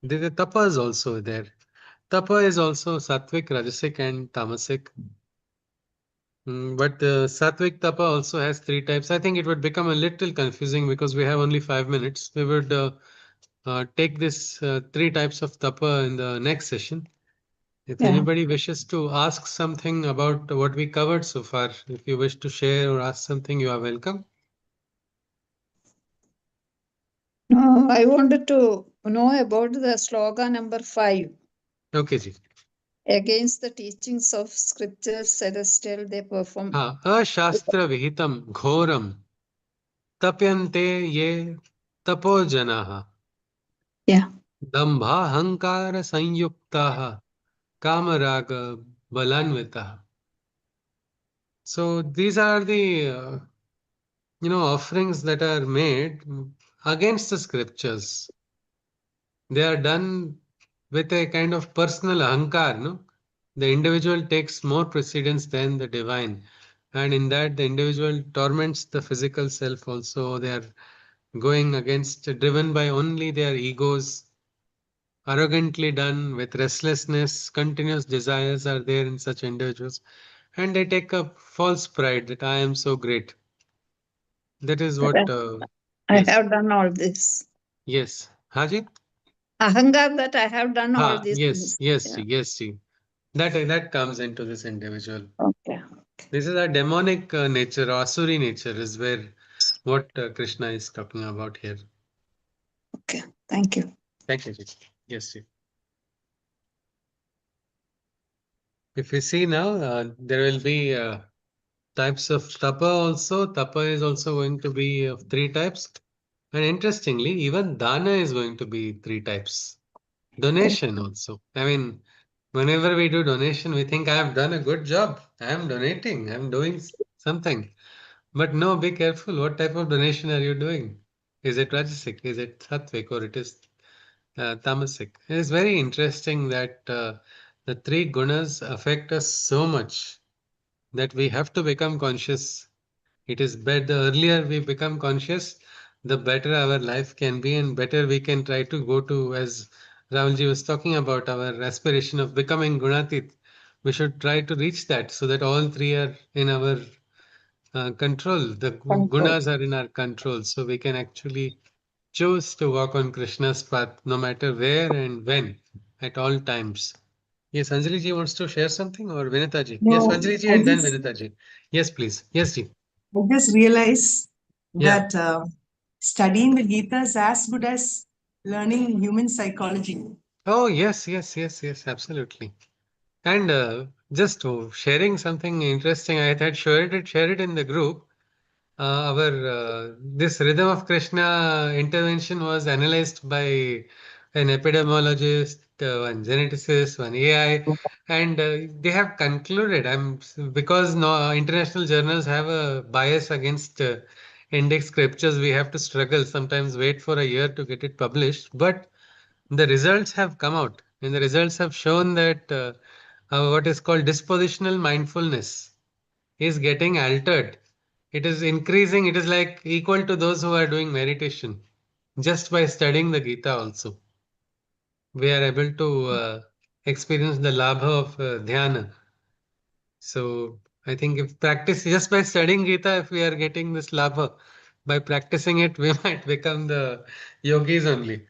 the tapa is also there. Tapa is also sattvic, rajasic, and tamasic. But Sattvic Tapa also has 3 types. I think it would become a little confusing because we have only 5 minutes. We would take this 3 types of Tapa in the next session. If Yeah. anybody wishes to ask something about what we covered so far, if you wish to share or ask something, you are welcome. No, I wanted to know about the sloka number 5. Okay, ji. Against the teachings of scriptures, celestial, they perform. हाँ, अशास्त्र विहितम घोरम तप्यन्ते ये तपो जनाः Yeah. दम्भाहंकार संयुक्ताः कामराग बलान्विताः. So these are the offerings that are made against the scriptures. They are done with a kind of personal ahankar, no? The individual takes more precedence than the divine. And in that, the individual torments the physical self also. They are going against, driven by only their egos, arrogantly done with restlessness, continuous desires are there in such individuals. And they take a false pride that I am so great. That is what, I yes, have done all this. yes. Haji? Ahangar that I have done all Ha, these yes, things. yes, Yeah. ji, yes, ji. That comes into this individual. Okay. This is a demonic nature, asuri nature is where what Krishna is talking about here. Okay. Thank you. Thank you, ji. Yes, ji. If we see now, there will be types of tapa also. Tapa is also going to be of 3 types. And interestingly, even dana is going to be 3 types. Donation also. I mean, whenever we do donation, we think I have done a good job. I am donating. I am doing something. But no, be careful. What type of donation are you doing? Is it Rajasic? Is it Sattvic? Or it is Tamasic? It is very interesting that the 3 gunas affect us so much that we have to become conscious. It is better, the earlier we become conscious, the better our life can be and better we can try to go to, as Rahulji was talking about, our aspiration of becoming Gunatit. We should try to reach that so that all 3 are in our control. The Control. gunas are in our control, so we can actually choose to walk on Krishna's path no matter where and when, at all times. Yes, Anjali ji wants to share something, or Vinita ji? Yes, No, Anjali ji I and then just Vinita ji. Yes, please. Yes, ji. I just realized Yeah. that studying the Gita is as good as learning human psychology. Oh, yes, yes, yes, yes, absolutely. And just sharing something interesting, I had share it in the group. Our this rhythm of Krishna intervention was analyzed by an epidemiologist, one geneticist, one AI, and they have concluded. Because no international journals have a bias against index scriptures. We have to struggle sometimes, wait for a year to get it published, but the results have come out, and the results have shown that what is called dispositional mindfulness is getting altered. It is increasing. It is like equal to those who are doing meditation. Just by studying the Gita also, we are able to experience the labha of dhyana. So I think if practice just by studying Gita, if we are getting this labha, by practicing it, we might become the yogis only.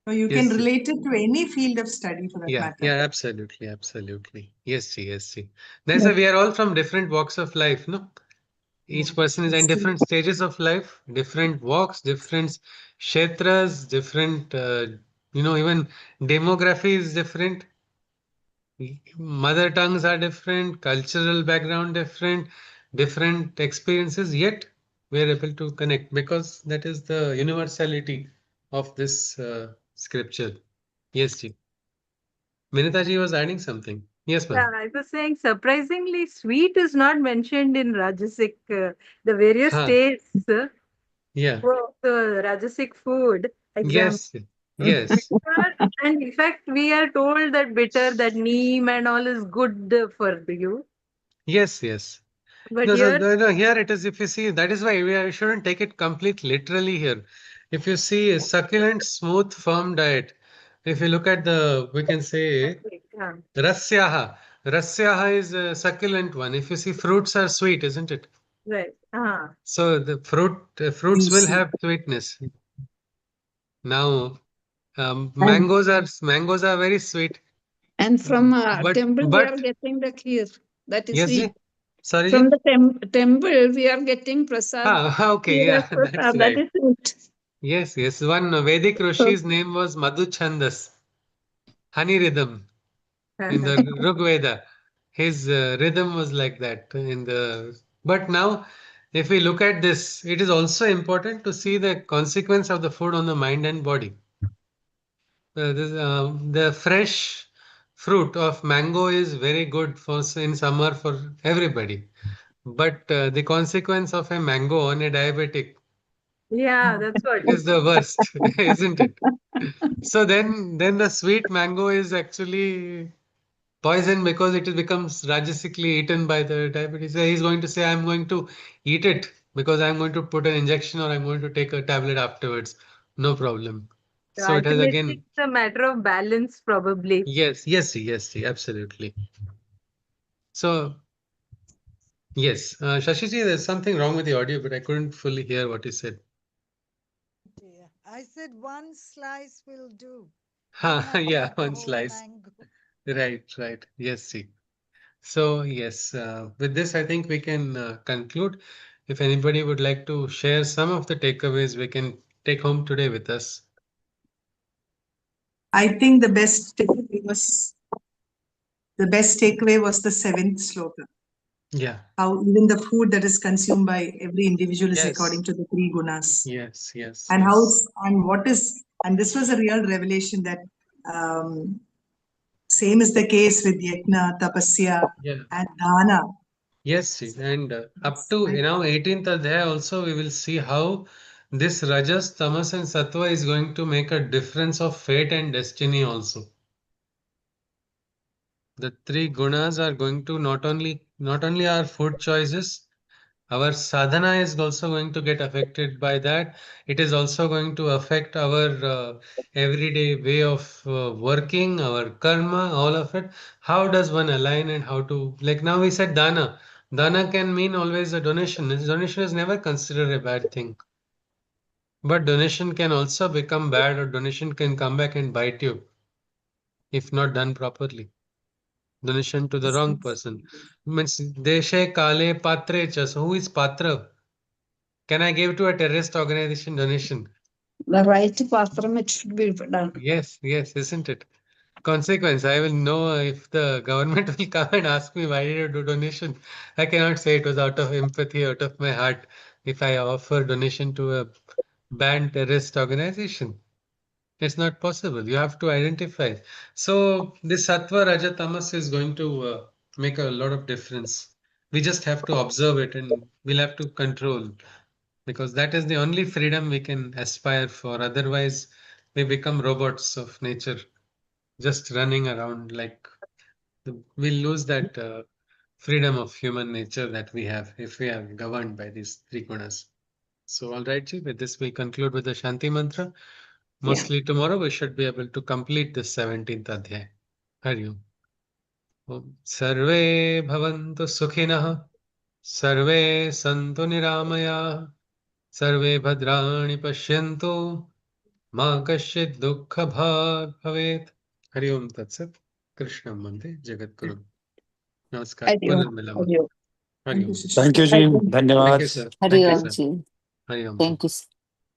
So you can Yes, ji. relate it to any field of study for that Yeah, matter. yeah, absolutely, absolutely. Yes, ji, yes, ji. That's why we are all from different walks of life, no? Each person is in different stages of life, different walks, different kshetras, different, even demography is different. Mother tongues are different, cultural background different, different experiences, yet we are able to connect because that is the universality of this scripture. Yes, ji. Vinitaji was adding something. Yes, Yeah, ma'am. I was saying surprisingly, sweet is not mentioned in Rajasic. The various Huh. tastes Yeah. of the Rajasic food. Example, Yes. Yes. bitter, and in fact, we are told that bitter, that neem and all is good for you. Yes. Yes. But No, so here, no, here it is. If you see, that is why we shouldn't take it complete literally here. If you see a succulent, smooth, firm diet, if you look at the, we can say yeah, rasyaha. Rasyaha is a succulent one. If you see, fruits are sweet, isn't it? Right. So the fruits will have sweetness. Now, mangoes are very sweet. And from But temple we are getting the kheer. That is yes, sweet. ji? Sorry, From ji? the temple we are getting prasad. Okay, Kheer yeah, as prasad. that's That right. is sweet. Yes, yes. One Vedic Rishi's name was Madhu Chandas, honey rhythm in the Rig Veda. His rhythm was like that in the. But now, if we look at this, it is also important to see the consequence of the food on the mind and body. The fresh fruit of mango is very good for in summer for everybody. But the consequence of a mango on a diabetic Yeah, that's what. is the worst, isn't it? So then the sweet mango is actually poison because it becomes rajasikly eaten by the diabetes. He's going to say, I'm going to eat it because I'm going to put an injection or I'm going to take a tablet afterwards. No problem. So it has Ultimately, again, it's a matter of balance, probably. yes, absolutely. So yes, Shashiji, there's something wrong with the audio, but I couldn't fully hear what you said. Dear. I said one slice will do. You don't have to Yeah, eat the one whole slice. mango. Right. Yes, see. So yes, with this, I think we can conclude. If anybody would like to share some of the takeaways we can take home today with us. I think the best takeaway was the seventh shloka. Yeah. How even the food that is consumed by every individual is Yes. according to the three gunas. Yes. And how and this was a real revelation that same is the case with yajna, tapasya, Yeah. and dana. Yes, see. And up to 18th adhyaya also we will see how this Rajas, Tamas, and Sattva is going to make a difference of fate and destiny also. The three gunas are going to not only our food choices, our sadhana is also going to get affected by that. It is also going to affect our everyday way of working, our karma, all of it. How does one align and how to, like now we said dana. Dana can mean always a donation. Donation is never considered a bad thing. But donation can also become bad, or donation can come back and bite you if not done properly. Donation to the wrong person. Means deshe kale patre cha. So who is patra? Can I give to a terrorist organization donation? The right patram it should be done. Yes, isn't it? Consequence, I will know if the government will come and ask me why did you do donation. I cannot say it was out of empathy, out of my heart, if I offer donation to a banned terrorist organization. It's not possible. You have to identify. So this Sattva, Raja, Tamas is going to make a lot of difference. We just have to observe it and we'll have to control, because that is the only freedom we can aspire for. Otherwise, we become robots of nature, just running around like we'll lose that freedom of human nature that we have if we are governed by these three gunas. So, all right, Ji, with this we conclude with the Shanti mantra. Mostly tomorrow we should be able to complete this 17th adhyay. Hari Om. Om. Sarve bhavantu sukhinah, sarve santu niramaya, सर्वे भद्राणि पश्यन्तु मा कश्चित् दुःखभाग् भवेत्. हरि ओम तत्सत्. कृष्णं वन्दे जगद्गुरुं. नमस्कार. Hari Om. पुनर्मिलामः. Hari Om. Hari Thank you, Om. Shishi. Thank you, Ji. Thank you. Thank Dhanyawad. you, sir. Hari Thank you, Om sir. Ji. Hari Om. Thank you.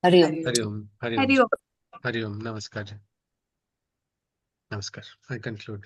Hari Om. Hari Om. Hari Om. Hari Om. Hari ओम. नमस्कार. नमस्कार. I conclude.